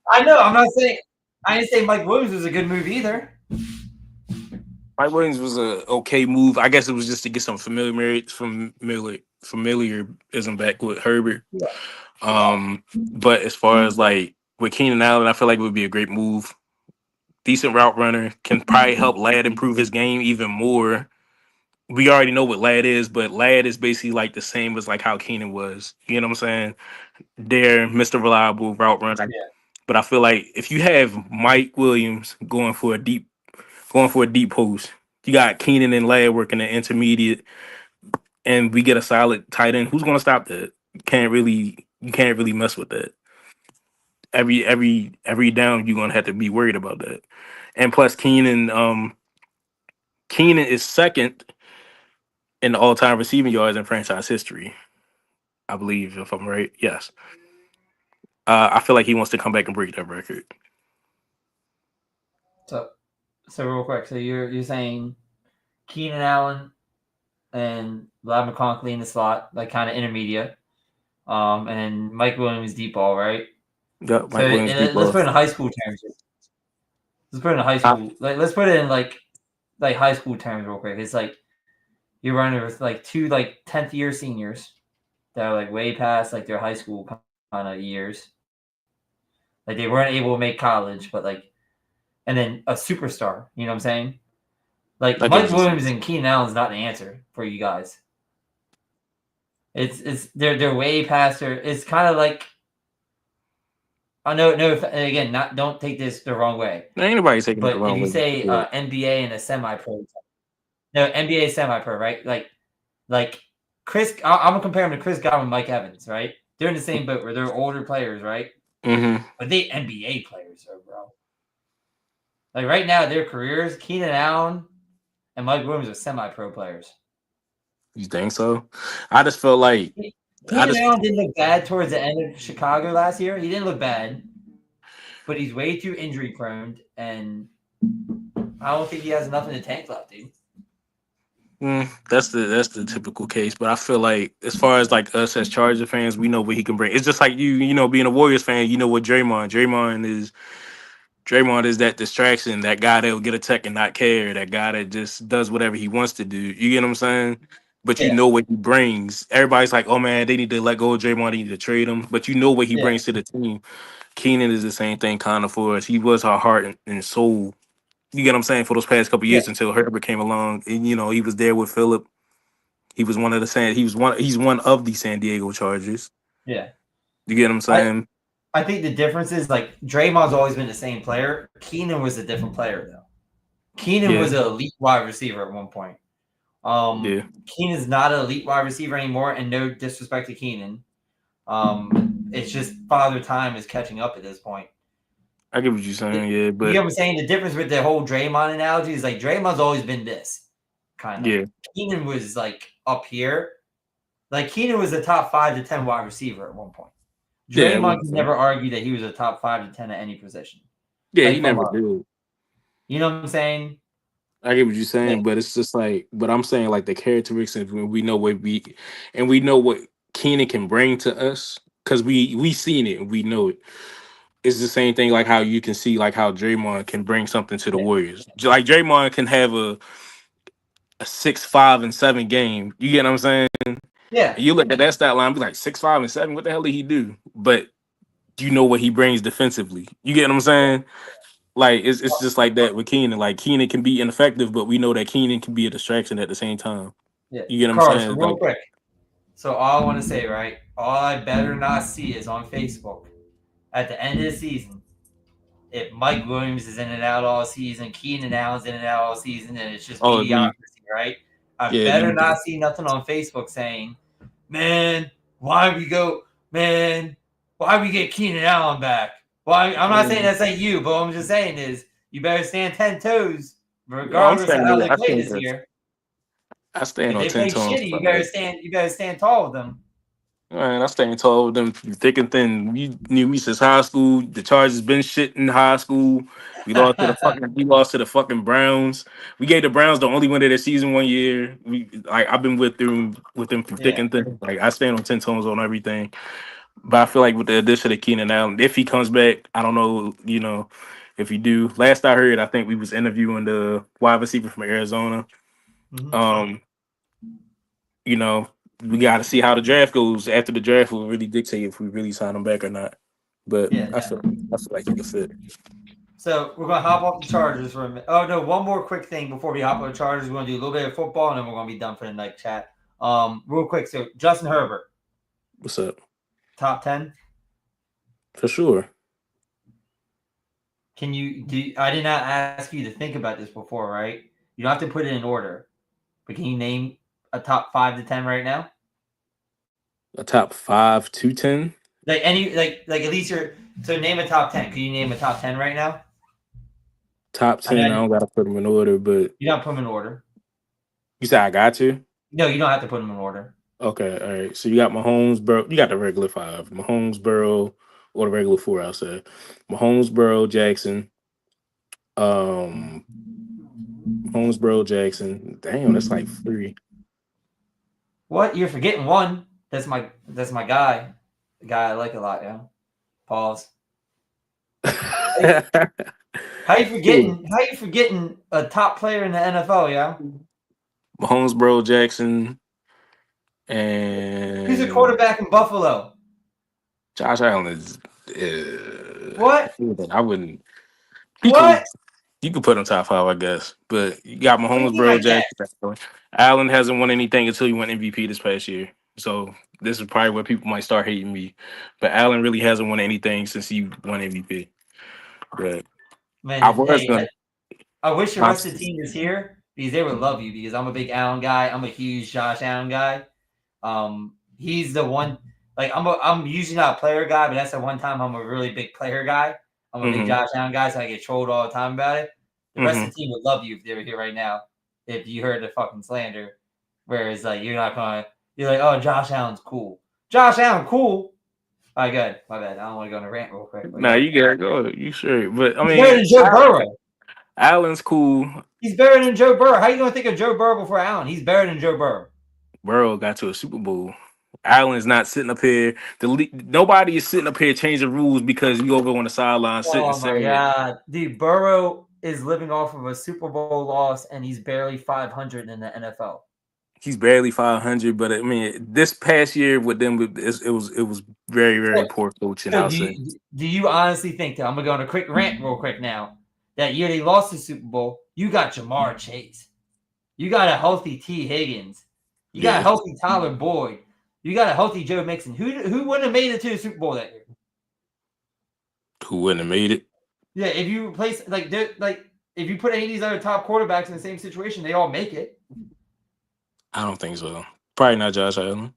I know. I'm not saying. I didn't say Mike Williams was a good move either. Mike Williams was a okay move. I guess it was just to get some familiarism back with Herbert. Yeah. But as far as like with Keenan Allen, I feel like it would be a great move. Decent route runner, can probably help Ladd improve his game even more. We already know what Ladd is, but Ladd is basically like the same as like how Keenan was. You know what I'm saying? They're Mr. Reliable route runner. Yeah. But I feel like if you have Mike Williams going for a deep post, you got Keenan and Ladd working the intermediate, and we get a solid tight end. Who's going to stop that? You can't really mess with that. Every down, you're going to have to be worried about that. And plus, Keenan is second in the all-time receiving yards in franchise history, I believe, if I'm right. Yes. I feel like he wants to come back and break that record. So real quick. So you're saying Keenan Allen and Lab McConkey in the slot, like kind of intermediate. And then Mike Williams deep ball, right? Yeah, So Mike Williams deep let's ball. put it in high school terms. Let's put it in high school. Let's put it in like high school terms real quick. It's like you're running with like two like 10th year seniors that are like way past like their high school kind of years. Like they weren't able to make college, but like, and then a superstar. You know what I'm saying? Like I get Mike what you're Williams saying. and Keenan Allen's not the answer for you guys. It's they're way past their. It's kind of like, I know, no. Again, don't take this the wrong way. Ain't nobody taking it the But if wrong you way. say Yeah. NBA and a semi-pro, no, NBA semi-pro, right? Like I'm gonna compare him to Chris Godwin and Mike Evans, right? They're in the same boat where they're older players, right? Mm-hmm. But they NBA players, bro. Like right now, their careers, Keenan Allen and Mike Williams are semi-pro players. You think so? I just felt like I Keenan just Allen didn't look bad towards the end of Chicago last year. He didn't look bad, but he's way too injury prone, and I don't think he has enough in the tank left, dude. that's the typical case. But I feel like as far as like us as Charger fans, we know what he can bring. It's just like you know, being a Warriors fan, you know what Draymond is that distraction, that guy that'll get a tech and not care, that guy that just does whatever he wants to do. You get what I'm saying? But you Yeah, know what he brings. Everybody's like, oh man, they need to let go of Draymond, they need to trade him. But you know what he yeah, brings to the team. Keenan is the same thing kind of for us. He was our heart and soul. You get what I'm saying? For those past couple yeah, years until Herbert came along. And you know, he was there with Phillip. He was one of the he's one of the San Diego Chargers. yeah. You get what I'm I saying? I think the difference is like Draymond's always been the same player. Keenan was a different player though. Keenan Yeah, was an elite wide receiver at one point. yeah. Keenan's not an elite wide receiver anymore, and no disrespect to Keenan. It's just Father Time is catching up at this point. I get what you're saying, yeah, You get but what I'm saying? The difference with the whole Draymond analogy is like Draymond's always been this kind of. yeah, Keenan was like up here. Like Keenan was a top 5 to 10 wide receiver at one point. yeah, I Draymond wouldn't could say. never argue that he was a top 5 to 10 at any position. Yeah, he Like from never a, did. you know what I'm saying? I get what you're Like, saying, but it's just like, but I'm saying like the characteristics when we know what and we know what Keenan can bring to us because we seen it and we know it. It's the same thing like how you can see like how Draymond can bring something to the yeah, Warriors. Like Draymond can have a 6, 5, and 7 game. You get what I'm saying? And yeah, you look at that stat line, be like 6, 5, and 7. What the hell did he do? But you know what he brings defensively. You get what I'm saying? Like it's just like that with Keenan. Like Keenan can be ineffective, but we know that Keenan can be a distraction at the same time. yeah. You get what I'm Carl, so saying? real Like, quick. So all I want to say, right? All I better not see is on Facebook at the end of the season. If Mike Williams is in and out all season, Keenan Allen's in and out all season, and it's just oh, agree. mediocrity, right? I Yeah, better me too. not see nothing on Facebook saying, "Man, why we go? Man, why we get Keenan Allen back?" Well, I'm not saying Mm. that's like you, but what I'm just saying is you better stand 10 toes, No, I'm regardless of how saying they play this year. I stand If on they 10 play toes. shitty, you better stand. You better stand tall with them. Man, I stand tall with them through thick and thin. You knew me since high school. The Chargers been shit in high school. We lost to the fucking Browns. We gave the Browns the only win of their season 1 year. I've been with them through thick Yeah. and thin. Like I stand on 10 toes on everything. But I feel like with the addition of Keenan Allen, if he comes back, I don't know, if he do. Last I heard, I think we was interviewing the wide receiver from Arizona. Mm-hmm. Um, you know, we got to see how the draft goes. After the draft will really dictate if we really sign him back or not. But Yeah. I feel like he can fit. So we're gonna hop off the Chargers for a minute. Oh no, one more quick thing before we hop on the Chargers. We're gonna do a little bit of football and then we're gonna be done for the night chat. Real quick. So Justin Herbert, What's up? top 10. For sure. Can you do? I did not ask you to think about this before, right? You don't have to put it in order, but can you name a top 5 to 10 right now? A top 5 to 10. Like any, like at least you're. So name a top 10. Can you name a top 10 right now? Top I mean, 10. I don't gotta put them in order, but you don't put them in order. you said I got to. No, you don't have to put them in order. Okay, all right. So you got Mahomes, Burrow. You got the regular 5. Mahomes, Burrow, or the regular 4. I'll say Mahomes, Burrow, Jackson. Um, Mahomes, Burrow, Jackson. Damn, that's like 3. What? You're forgetting one. That's my guy. The guy I like a lot. Yeah. Pause. How you Who? forgetting? How you forgetting a top player in the NFL? Yeah. Mahomes, Burrow, Jackson, Who's a and quarterback in Buffalo? Josh Allen is. What? I wouldn't. He cool. What? You could put him top 5, I guess. But you got What do you Mahomes, mean? Burrow, I guess. Jackson. Allen hasn't won anything until he won MVP this past year. So this is probably where people might start hating me. But Allen really hasn't won anything since he won MVP. But I Man, was hey, gonna. I wish the I, rest of the team was here because they would love you because I'm a big Allen guy. I'm a huge Josh Allen guy. He's the one. Like I'm usually not a player guy, but that's the one time I'm a really big player guy. I'm a big Josh Allen guy, so I get trolled all the time about it. The rest of the team would love you if they were here right now. If you heard the fucking slander, whereas like you're like, oh, Josh Allen's cool. Josh Allen, cool. All right, good. My bad. I don't want to go on a rant real quick. Nah, you gotta go. You sure? But I He's better mean, than Joe Burrow. Allen's cool. He's better than Joe Burrow. How you gonna think of Joe Burrow before Allen? He's better than Joe Burrow. Burrow got to a Super Bowl. Allen's not sitting up here. Nobody is sitting up here changing rules because you over on the sideline sitting Oh my saying, god, dude! Burrow is living off of a Super Bowl loss, and he's barely 500 in the NFL. he's barely 500. But I mean, this past year with them, it was very very poor coaching. So I'll say. do you honestly think that I'm gonna go on a quick rant real quick now? That year they lost the Super Bowl, you got Jamar Chase, you got a healthy T. Higgins, you got a healthy Tyler Boyd, you got a healthy Joe Mixon. Who wouldn't have made it to the Super Bowl that year? Who wouldn't have made it? Yeah, if you replace if you put any of these other top quarterbacks in the same situation, they all make it. I don't think so. Probably not Josh Allen.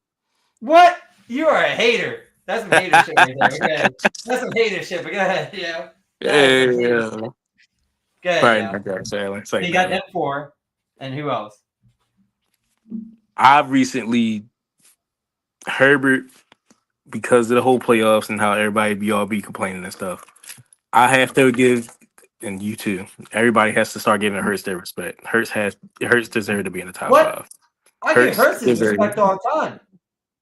What? You are a hater. That's some hater shit right there. Okay. That's some hater shit, but go ahead. Yeah. Yeah. Go ahead. Probably not Josh Allen. You got M4, and who else? I've recently Herbert, because of the whole playoffs and how everybody be complaining and stuff. I have to give, and you too. Everybody has to start giving Hurts their respect. Hurts deserve to be in the top 5. I give Hurts his respect all the time.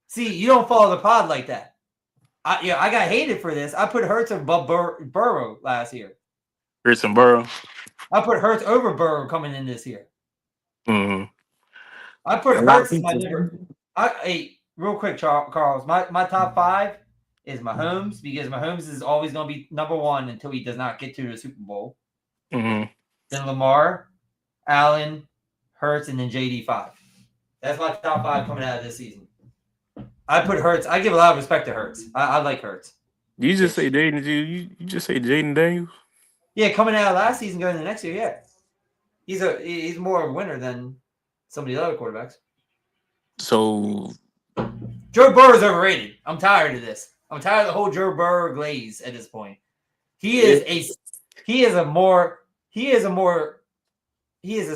See, you don't follow the pod like that. I got hated for this. I put Hurts above Burrow last year. Hurts and Burrow. I put Hurts over Burrow coming in this year. Mm-hmm. I put Hurts in my number. Real quick, Carlos. My top 5 is Mahomes, because Mahomes is always going to be number 1 until he does not get to the Super Bowl. Mm-hmm. Then Lamar, Allen, Hurts, and then JD 5. That's my top 5 coming out of this season. I put Hurts. I give a lot of respect to Hurts. I like Hurts. You just say Jaden. You just say Jaden Daniels. Yeah, coming out of last season, going to the next year. Yeah, he's more of a winner than some of the other quarterbacks. So Joe Burrow is overrated. I'm tired of this. I'm tired of the whole Joe Burrow glaze at this point. He is a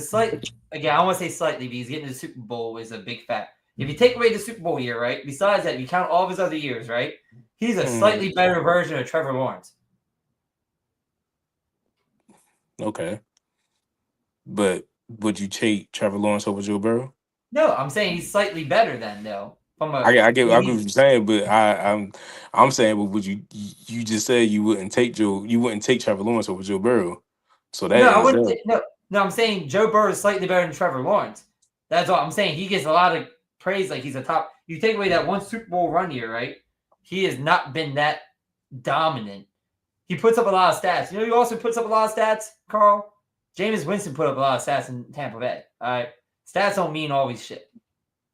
slight, again, I want to say slightly, because getting to the Super Bowl is a big fact. If you take away the Super Bowl year, right? Besides that, you count all of his other years, right? He's a slightly better version of Trevor Lawrence. Okay. But would you take Trevor Lawrence over Joe Burrow? No, I'm saying he's slightly better than, though. I get what you're saying, but I'm saying, but would you just said you wouldn't take Trevor Lawrence over Joe Burrow? So that I'm saying Joe Burrow is slightly better than Trevor Lawrence. That's all I'm saying. He gets a lot of praise, like he's a top. You take away that one Super Bowl run year, right? He has not been that dominant. He puts up a lot of stats. You know who also puts up a lot of stats, Carl? Jameis Winston put up a lot of stats in Tampa Bay. All right, stats don't mean always shit.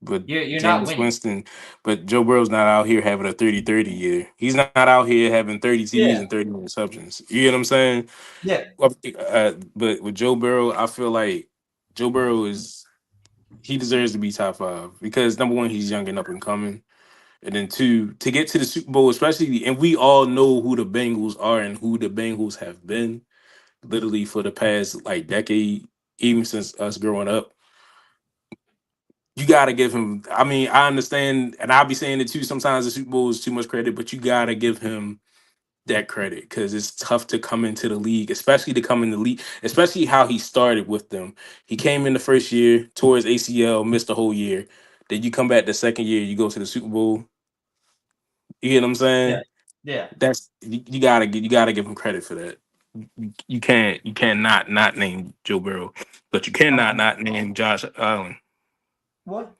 But you're not winning. Winston, but Joe Burrow's not out here having a 30-30 year. He's not out here having 30 TDs and 30 interceptions. You get what I'm saying? Yeah. But with Joe Burrow, I feel like Joe Burrow he deserves to be top 5 because number 1, he's young and up and coming. And then 2, to get to the Super Bowl, especially, and we all know who the Bengals are and who the Bengals have been literally for the past decade, even since us growing up. You got to give him, I mean, I understand, and I'll be saying it too, sometimes the Super Bowl is too much credit, but you got to give him that credit because it's tough to come into the league, especially how he started with them. He came in the first year, tore his ACL, missed the whole year. Then you come back the second year, you go to the Super Bowl. You get what I'm saying? Yeah. That's you gotta give him credit for that. You can't not name Joe Burrow, but you cannot not name Josh Allen. What?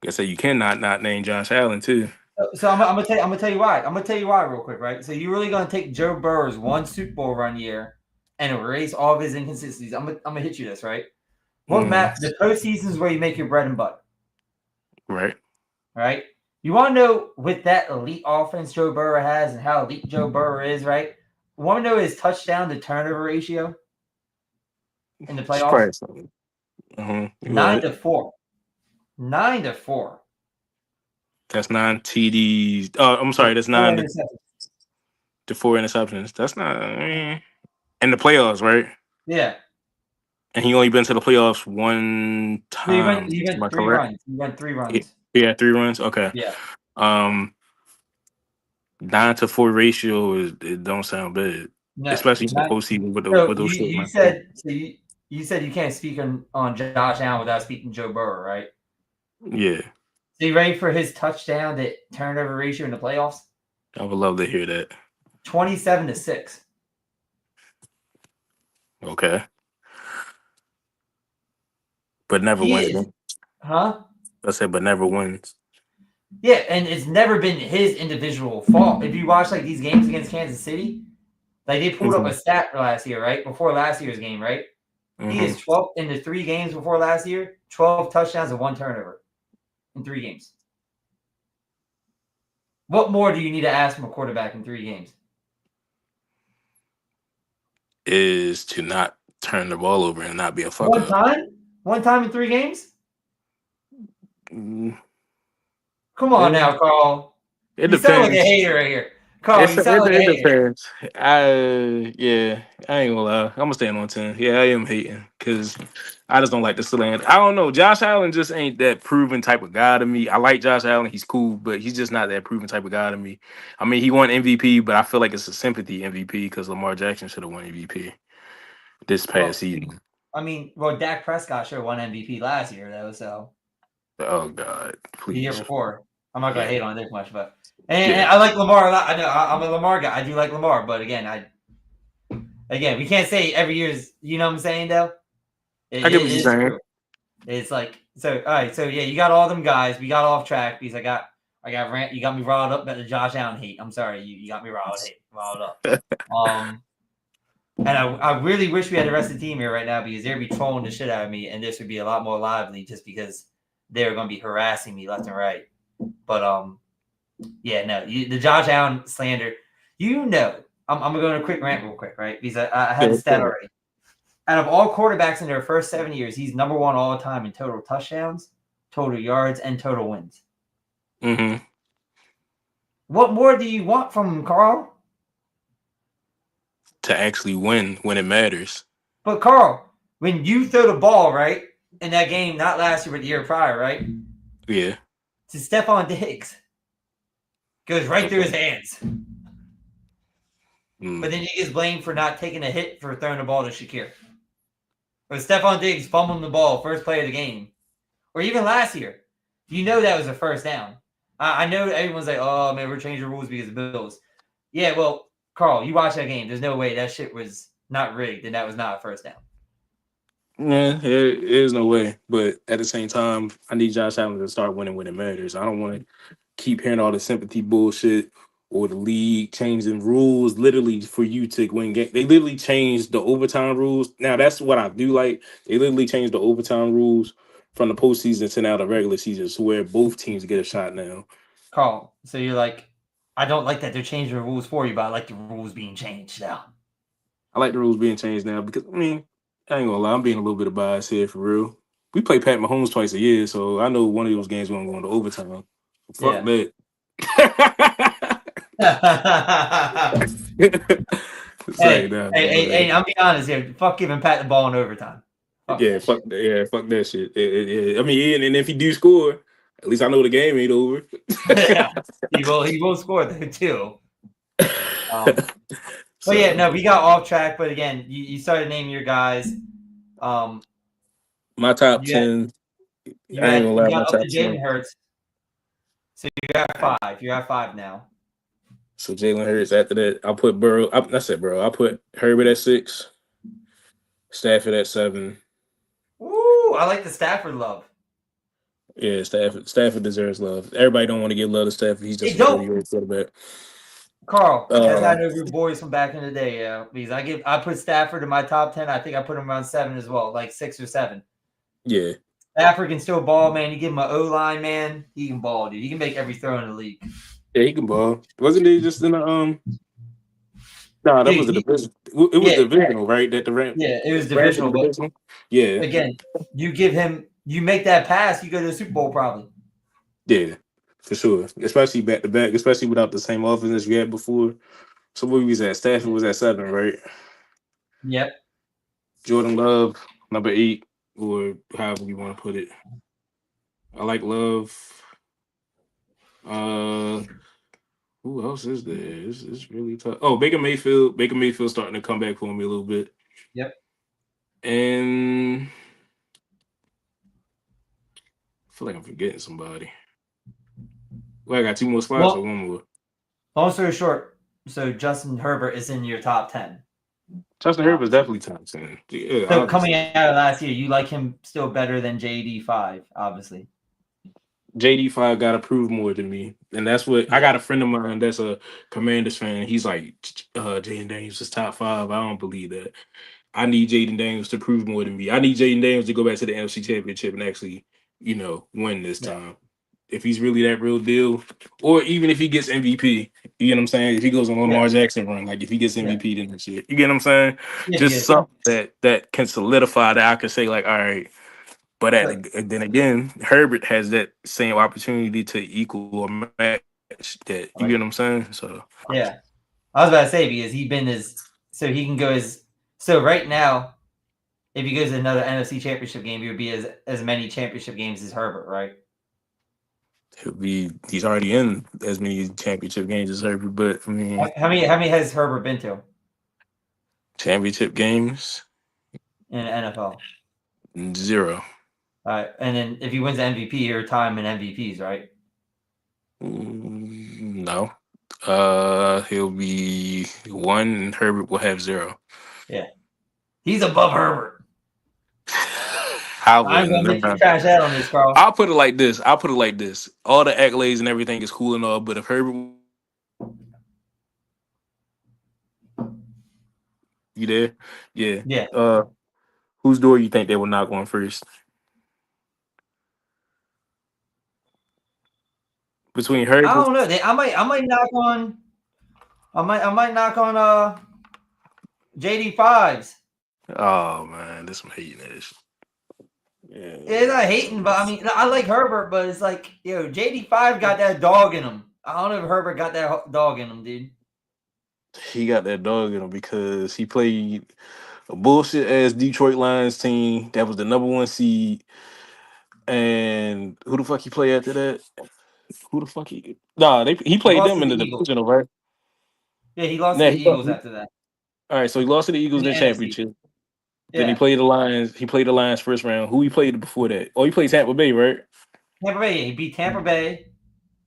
I say you cannot not name Josh Allen too. So I'm gonna tell you why. I'm gonna tell you why real quick, right? So you're really gonna take Joe Burrow's one Super Bowl run year and erase all of his inconsistencies. I'm gonna hit you this, right? The postseason is where you make your bread and butter. Right. Right. You want to know with that elite offense Joe Burrow has and how elite Joe Burrow is, right? You want to know his touchdown to turnover ratio in the playoffs? 9-4. 9-4. 9-4. That's 9 TDs. Oh, I'm sorry. That's Four 9 interceptions. to 4 interceptions. That's not in the playoffs, right? Yeah. And he only been to the playoffs one No, he time. went. He Am went I three correct? runs. He went three He runs. he had 3 runs. Okay. Yeah. Um, 9-4 ratio is it don't sound bad, No. especially in the Not, postseason so with those short you lines. said you said you can't speak on Josh Allen without speaking Joe Burrow, right? Yeah, So you ready for his touchdown to turnover ratio in the playoffs? I would love to hear that. 27-6. Okay, but never He wins. is, huh? I said, but never wins. Yeah, and it's never been his individual fault. If you watch like these games against Kansas City, like they pulled up Mm-hmm. a stat last year, right? Before last year's game, right? He Mm-hmm. is 12 in the 3 games before last year, 12 touchdowns and 1 turnover in 3 games. What more do you need to ask from a quarterback in 3 games? Is to not turn the ball over and not be a fuck One up. time? One time in 3 games? Mm, Come on now, Carl. It You sound like a depends. hater right here. Carl, you sound like a It hater. depends. Yeah, I ain't gonna lie. I'm gonna stand on 10. Yeah, I am hating because I just don't like the slander. I don't know. Josh Allen just ain't that proven type of guy to me. I like Josh Allen. He's cool, but he's just not that proven type of guy to me. I mean, he won MVP, but I feel like it's a sympathy MVP because Lamar Jackson should have won MVP this past Well, season. Dak Prescott sure won MVP last year, though, so Oh God, the year please. before. I'm not going to Yeah, hate on it much, but and yeah. I like Lamar a lot. I know I'm a Lamar guy. I do like Lamar, but again, we can't say every year's. You know what I'm saying, though. I It get what you're is saying. true. It's like so. All right, so yeah, you got all them guys. We got off track because I got rant. You got me riled up about the Josh Allen hate. I'm sorry, you got me riled up. And I really wish we had the rest of the team here right now because they'd be trolling the shit out of me, and this would be a lot more lively just because they're going to be harassing me left and right. But yeah, no, the Josh Allen slander. I'm gonna go on a quick rant real quick, right? Because I had the stat already. Out of all quarterbacks in their first 7 years, he's number 1 all the time in total touchdowns, total yards, and total wins. Mm-hmm. What more do you want from him, Carl? To actually win when it matters. But Carl, when you throw the ball, right, in that game, not last year, but the year prior, right? Yeah. To Stephon Diggs. Goes right through his hands. But then he gets blamed for not taking a hit for throwing the ball to Shakir. Or Stephon Diggs fumbling the ball, first play of the game. Or even last year. You know that was a first down. I know everyone's like, oh, man, we're changing rules because of Bills. Yeah, well, Carl, you watch that game. There's no way that shit was not rigged and that was not a first down. Yeah, there's no way. But at the same time, I need Josh Allen to start winning when it matters. I don't want to keep hearing all the sympathy bullshit or the league changing rules literally for you to win games. They literally changed the overtime rules. Now, that's what I do like. They literally changed the overtime rules from the postseason to now the regular season, so where both teams get a shot now. Carl, so you're like, I don't like that they're changing the rules for you, but I like the rules being changed now. I like the rules being changed now because, I mean, I ain't gonna lie, I'm being a little bit of bias here for real. We play Pat Mahomes twice a year, so I know one of those games gonna go into overtime. Fuck that. Hey, I'll be honest here. Fuck giving Pat the ball in overtime. Fuck that shit. Fuck that shit. I mean, and if he do score, at least I know the game ain't over. Yeah, he will score though too. But yeah, no, we got off track. But again, you started naming your guys. My top 10. You I ain't gonna lie, my got up top to 10. Jalen Hurts. So you're at 5. You're at 5 now. So Jalen Hurts after that. I'll put Burrow. I said Burrow. I'll put Herbert at 6. Stafford at 7. Ooh, I like the Stafford love. Yeah, Stafford deserves love. Everybody don't want to give love to Stafford. He's just a 30-year quarterback. Carl, that's how I know your boys from back in the day, yeah. Because I put Stafford in my top 10. I think I put him around 7 as well, like 6 or 7. Yeah. Stafford can still ball, man. You give him an O-line, man. He can ball, dude. He can make every throw in the league. Yeah, he can ball. Wasn't he just in the No, that was the division. It was divisional, right? That the Rams. Yeah, it was divisional. But yeah. Again, you make that pass, you go to the Super Bowl probably. Yeah. for sure. Especially back to back, especially without the same offense as we had before. So where we was at? Stafford Yeah. was at 7, right? Yep. Jordan Love, number 8, or however you want to put it. I like Love. Uh, who else is there? It's really tough. Oh, Baker Mayfield. Baker Mayfield starting to come back for me a little bit. Yep. And I feel like I'm forgetting somebody. Well, I got 2 more spots or Well, 1 more. long story short, so Justin Herbert is in your top 10, Justin Herbert's obviously. definitely top 10. Yeah, So coming obviously. out of last year, you like him still better than JD5, obviously. JD5 got to prove more than me. And that's what I Yeah. got a friend of mine that's a Commanders fan. He's like, Jaden Daniels is top 5. I don't believe that. I need Jaden Daniels to prove more than me. I need Jaden Daniels to go back to the NFC Championship and actually, win this Yeah. time. If he's really that real deal, or even if he gets MVP, you get what I'm saying? If he goes on Yeah. Lamar Jackson run, like if he gets Yeah. MVP, then that's it. You get what I'm saying? Yeah. Just Because something that can solidify that I can say, like, all right. But like, then again, Herbert has that same opportunity to equal or match that. You get what I'm like, saying? So yeah. I was about to say because he been as so he can go as so right now. If he goes to another NFC Championship game, he would be as many championship games as Herbert, right? he's already in as many championship games as Herbert. But I mean, How many has Herbert been to championship games, in the NFL? 0. And then if he wins the MVP, you're time in MVPs, right? No. He'll be 1 and Herbert will have 0. Yeah, he's above Herbert. I I'm wouldn't. gonna make you trash out on this, Carl. I'll put it like this. I'll put it like this. All the accolades and everything is cool and all, but if Herbert, you there? Yeah. Yeah, Whose door you think they will knock on first? Between I Herbert. don't know. I might knock on JD5s. Oh man, this some hating ass. Yeah. It's not hating, but I mean, I like Herbert, but it's like, JD5 got that dog in him. I don't know if Herbert got that dog in him, dude. He got that dog in him because he played a bullshit ass Detroit Lions team that was the number 1 seed. And who the fuck he play after that? Who the fuck he? Nah, he He played lost them to in the the Eagles. divisional, right? Yeah, he lost to Nah, the Eagles after that all right, so he lost to the in Eagles the in the NFC. championship. Then he Yeah, played the Lions. He played the Lions first round. Who he played before that? Oh, he played Tampa Bay, right? Tampa Bay. He beat Tampa Bay,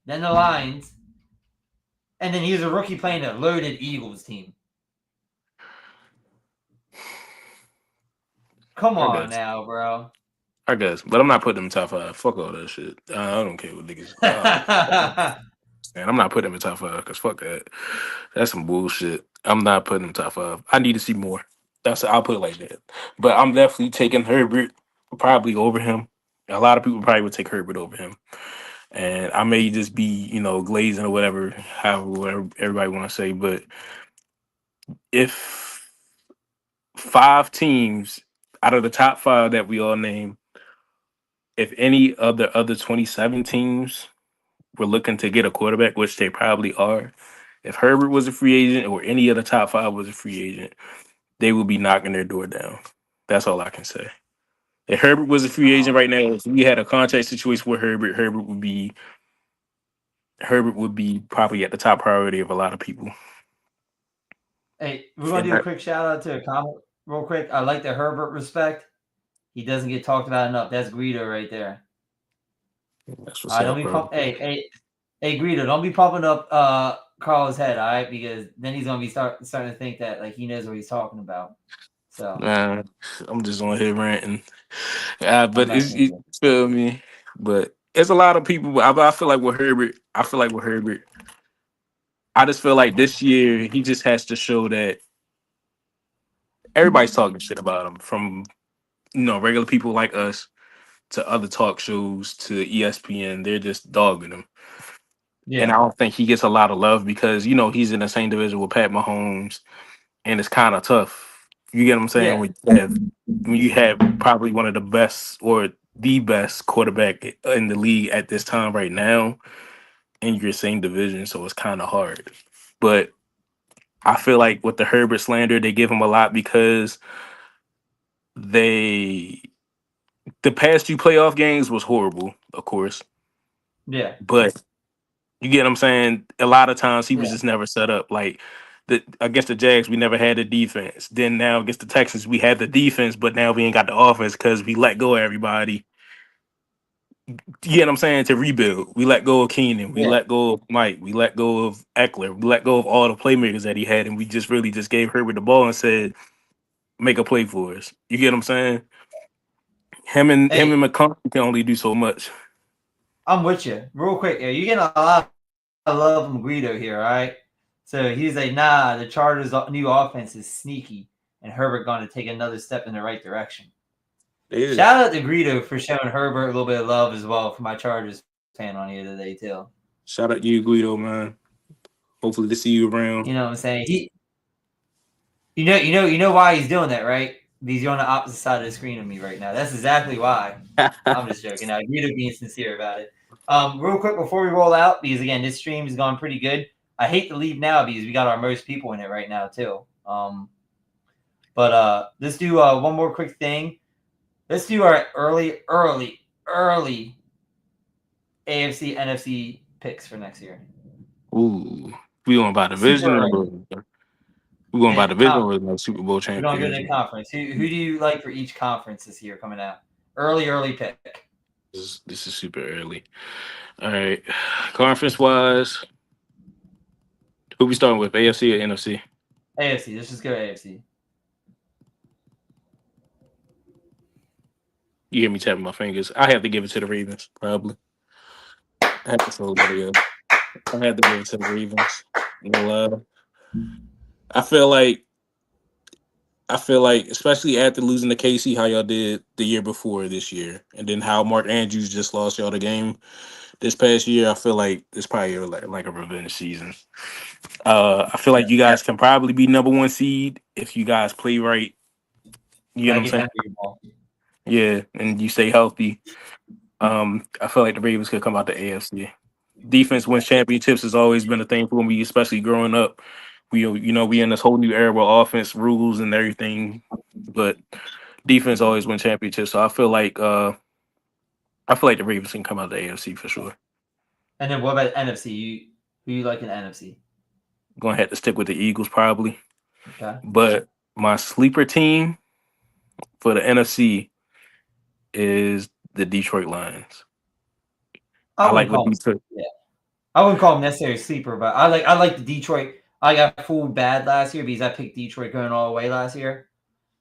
then the Lions, and then he was a rookie playing a loaded Eagles team. Come I on guess. now, bro. I guess, but I'm not putting them top 5. Fuck all that shit. I don't care what niggas. Man, I'm not putting them in top 5 because fuck that. That's some bullshit. I'm not putting them top 5. I need to see more. I'll put it like that. But I'm definitely taking Herbert probably over him. A lot of people probably would take Herbert over him, and I may just be glazing or whatever, however everybody want to say. But if 5 teams out of the top 5 that we all name, if any of the other 27 teams were looking to get a quarterback, which they probably are, if Herbert was a free agent or any of the top 5 was a free agent, they would be knocking their door down. That's all I can say. If Herbert was a free agent right now, if we had a contract situation with Herbert, Herbert would be probably at the top priority of a lot of people. Hey, we're gonna And do a quick shout out to a comment real quick. I like the Herbert respect. He doesn't get talked about enough. That's Greedo right there. that's All what's right, don't up, be bro. hey, Greedo, don't be pumping up Carl's head, all right? Because then he's gonna be starting to think that like he knows what he's talking about. So Man, I'm just on here ranting. I'm But messing with you you. feel me? But it's a lot of people. I feel like with Herbert, I just feel like this year he just has to show that everybody's talking shit about him, from regular people like us to other talk shows to ESPN. They're just dogging him, and I Yeah, don't think he gets a lot of love because he's in the same division with Pat Mahomes, and it's kind of tough. You get what I'm saying? yeah, When you have probably one of the best or the best quarterback in the league at this time right now, in your same division, so it's kind of hard. But I feel like with the Herbert slander, they give him a lot because they the past two playoff games was horrible, of course, Yeah, but you get what I'm saying. A lot of times he was yeah, just never set up. Like against the Jags, we never had the defense. Then now against the Texans, we had the defense, but now we ain't got the offense because we let go of everybody. You get what I'm saying? To rebuild, we let go of Keenan, we yeah. let go of Mike, we let go of Eckler, we let go of all the playmakers that he had, and we just really just gave Herbert the ball and said, "Make a play for us." You get what I'm saying? Him Hey, and McConkey can only do so much. I'm with you. Real quick, you getting a lot of love from Guido here, all right? So he's like, nah, the Chargers' new offense is sneaky, and Herbert going to take another step in the right direction. Yeah. Shout out to Guido for showing Herbert a little bit of love as well for my Chargers fan on here today too. Shout out to you, Guido, man. Hopefully to see you around. You know what I'm saying? You know why he's doing that, right? Because you're on the opposite side of the screen of me right now. That's exactly why. I'm just joking. Now, Guido being sincere about it. Real quick before we roll out, because again, this stream has gone pretty good. I hate to leave now because we got our most people in it right now too. But let's do one more quick thing. Let's do our early AFC NFC picks for next year. Ooh, we going by Super division early. or we going by And division conference. or like Super Bowl We're gonna go to champions? the conference. Who do you like for each conference this year coming out? Early pick. This is super early. All right, conference wise, who we starting with? AFC or NFC? AFC. Let's just go AFC. You hear me tapping my fingers? I have to give it to the Ravens, probably. I have to throw that up. I have to give it to the Ravens. No lie. I feel like especially after losing to KC, how y'all did the year before this year, and then how Mark Andrews just lost y'all the game this past year. I feel like it's probably like a revenge season. I feel Yeah. like you guys can probably be number one seed if you guys play right. You know Gotta what I'm get saying? that for your ball. Yeah, and you stay healthy. I feel like the Ravens could come out the AFC. Defense wins championships has always been a thing for me, especially growing up. We in this whole new era where offense rules and everything, but defense always win championships. So I feel like the Ravens can come out the AFC for sure. And then what about NFC? Who you like in NFC? Gonna have to stick with the Eagles probably, Okay. but my sleeper team for the NFC is the Detroit Lions. I I like wouldn't what call him. Detroit. Yeah. I wouldn't call him necessarily a sleeper, but I like the Detroit. I got fooled bad last year because I picked Detroit going all the way last year.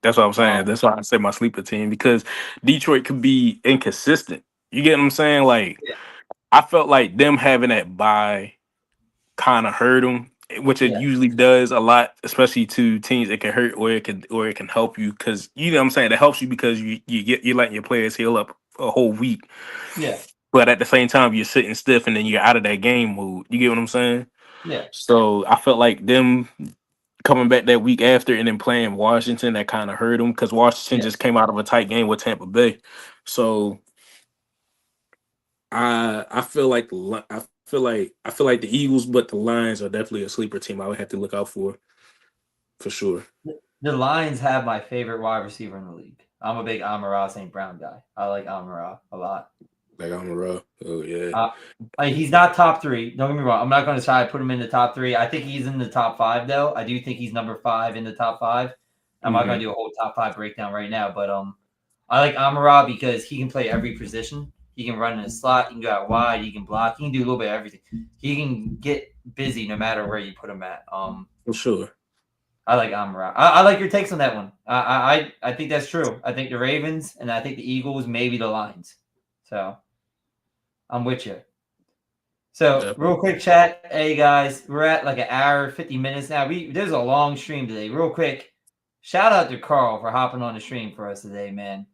That's what I'm saying. Um, That's why I say my sleeper team because Detroit could be inconsistent. You get what I'm saying? Like yeah, I felt like them having that bye kind of hurt them, which it yeah, usually does a lot, especially to teams. It can hurt or it can help you because you know what I'm saying. It helps you because you're letting your players heal up a whole week, yeah, but at the same time you're sitting stiff and then you're out of that game mood. You get what I'm saying? yeah, So I felt like them coming back that week after and then playing Washington that kind of hurt them because Washington yeah, just came out of a tight game with Tampa Bay. So I feel like I feel like the Eagles, but the Lions are definitely a sleeper team. I would have to look out for sure. The Lions have my favorite wide receiver in the league. I'm a big Amon-Ra St. Brown guy. I like Amon-Ra a lot. Like on the road. Oh yeah. Uh, he's not top three. Don't get me wrong. I'm not going to try to put him in the top three. I think he's in the top five, though. I do think he's number 5 in the top five. I'm not going Hmm. to do a whole top five breakdown right now, but I like Amon-Ra because he can play every position. He can run in the slot. He can go out wide. He can block. He can do a little bit of everything. He can get busy no matter where you put him at. For sure. I like Amon-Ra. I like your takes on that one. I think that's true. I think the Ravens and I think the Eagles, maybe the Lions. So I'm with you. So real Definitely. quick chat. Hey guys, we're at like an hour, 50 minutes now. There's a long stream today. Real quick. Shout out to Carl for hopping on the stream for us today, man.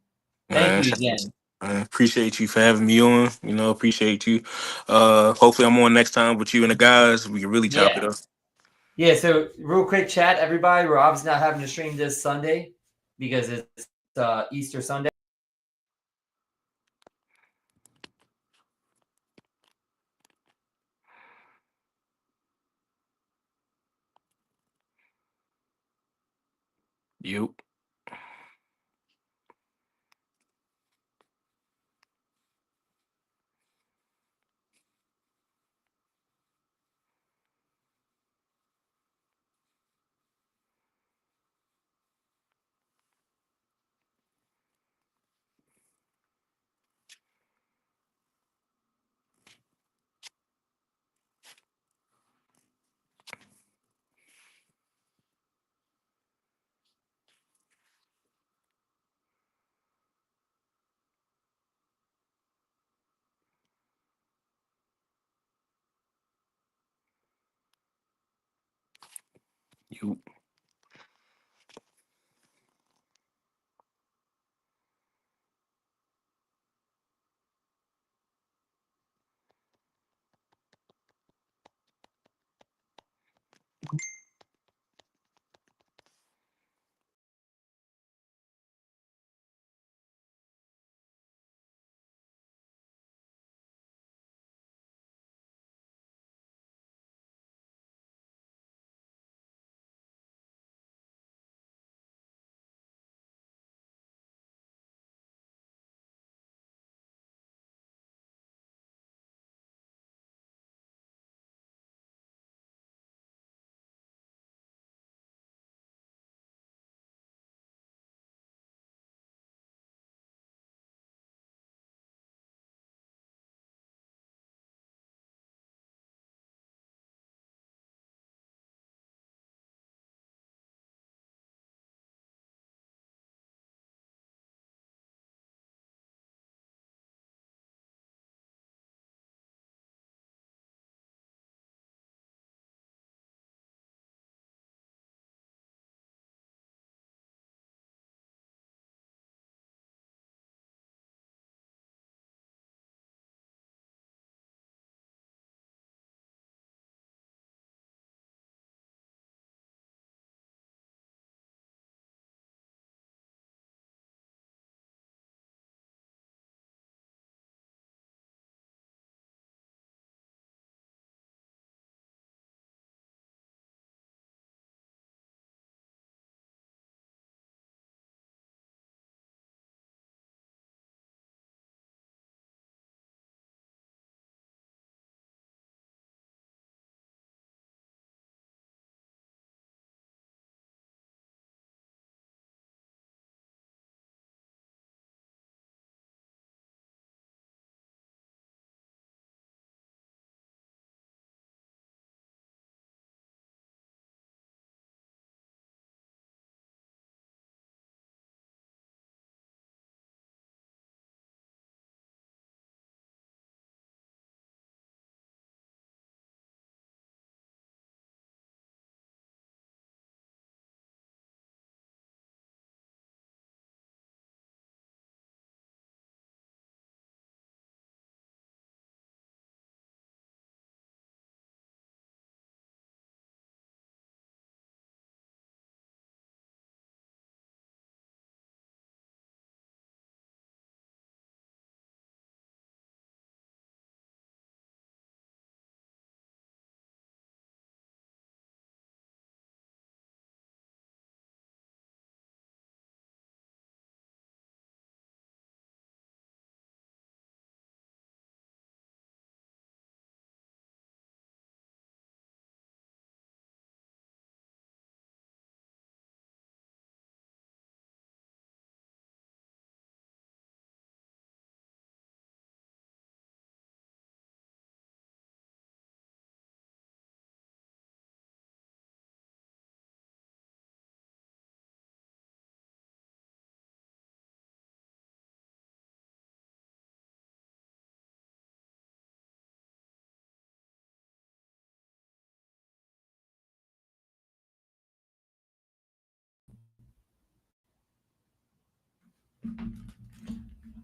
Thank Man, you again. I appreciate you for having me on. Appreciate you. Hopefully I'm on next time with you and the guys. We can really chop it Yeah. up. Yeah, so real quick chat, everybody. We're obviously not having a stream this Sunday because it's Easter Sunday. You. You.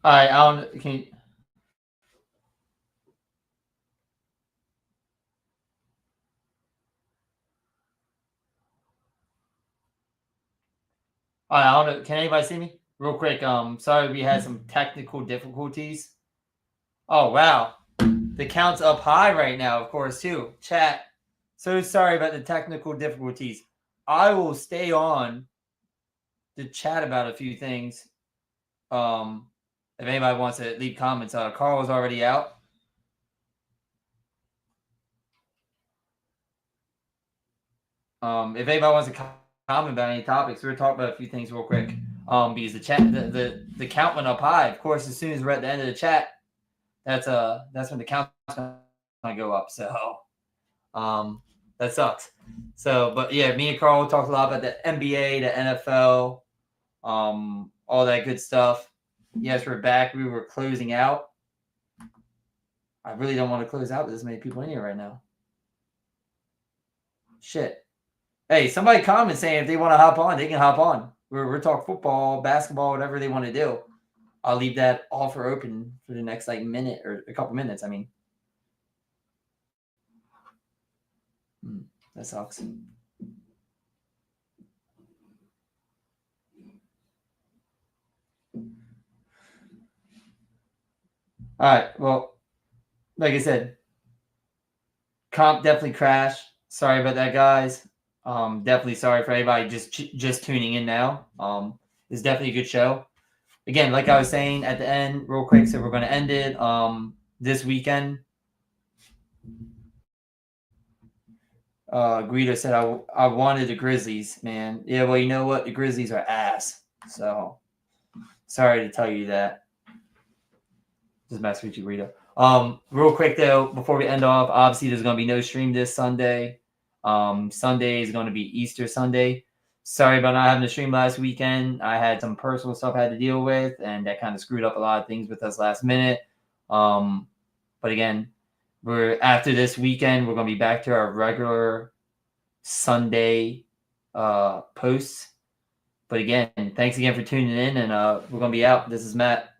All right, I don't. Can you, all right, I don't know. Can anybody see me? Real quick. Sorry, we had some technical difficulties. Oh wow, the count's up high right now, of course, too. Chat. So sorry about the technical difficulties. I will stay on to chat about a few things. If anybody wants to leave comments, Carl is already out. If anybody wants to comment about any topics, we're talking about a few things real quick. Because the chat, the count went up high. Of course, as soon as we're at the end of the chat, that's when the count's gonna go up. So, that sucks. So, but yeah, me and Carl talked a lot about the NBA, the NFL, all that good stuff. Yes, we're back. We were closing out. I really don't want to close out with this many people in here right now. Shit. Hey, somebody comment saying if they want to hop on, they can hop on. We're talking football, basketball, whatever they want to do. I'll leave that offer open for the next minute or a couple minutes. I mean, that sucks. All right. Well, like I said, comp definitely crashed. Sorry about that, guys. Definitely sorry for everybody just tuning in now. It's definitely a good show. Again, like I was saying at the end, real quick, so we're going to end it this weekend. Guido said, I wanted the Grizzlies, man. Yeah, well, you know what? The Grizzlies are ass. So, sorry to tell you that. Just mess with you, Guido. Real quick, though, before we end off, obviously there's going to be no stream this Sunday. Sunday is going to be Easter Sunday. Sorry about not having a stream last weekend. I had some personal stuff I had to deal with, and that kind of screwed up a lot of things with us last minute. But again, after this weekend, we're going to be back to our regular Sunday posts. But again, thanks again for tuning in, and we're going to be out. This is Matt.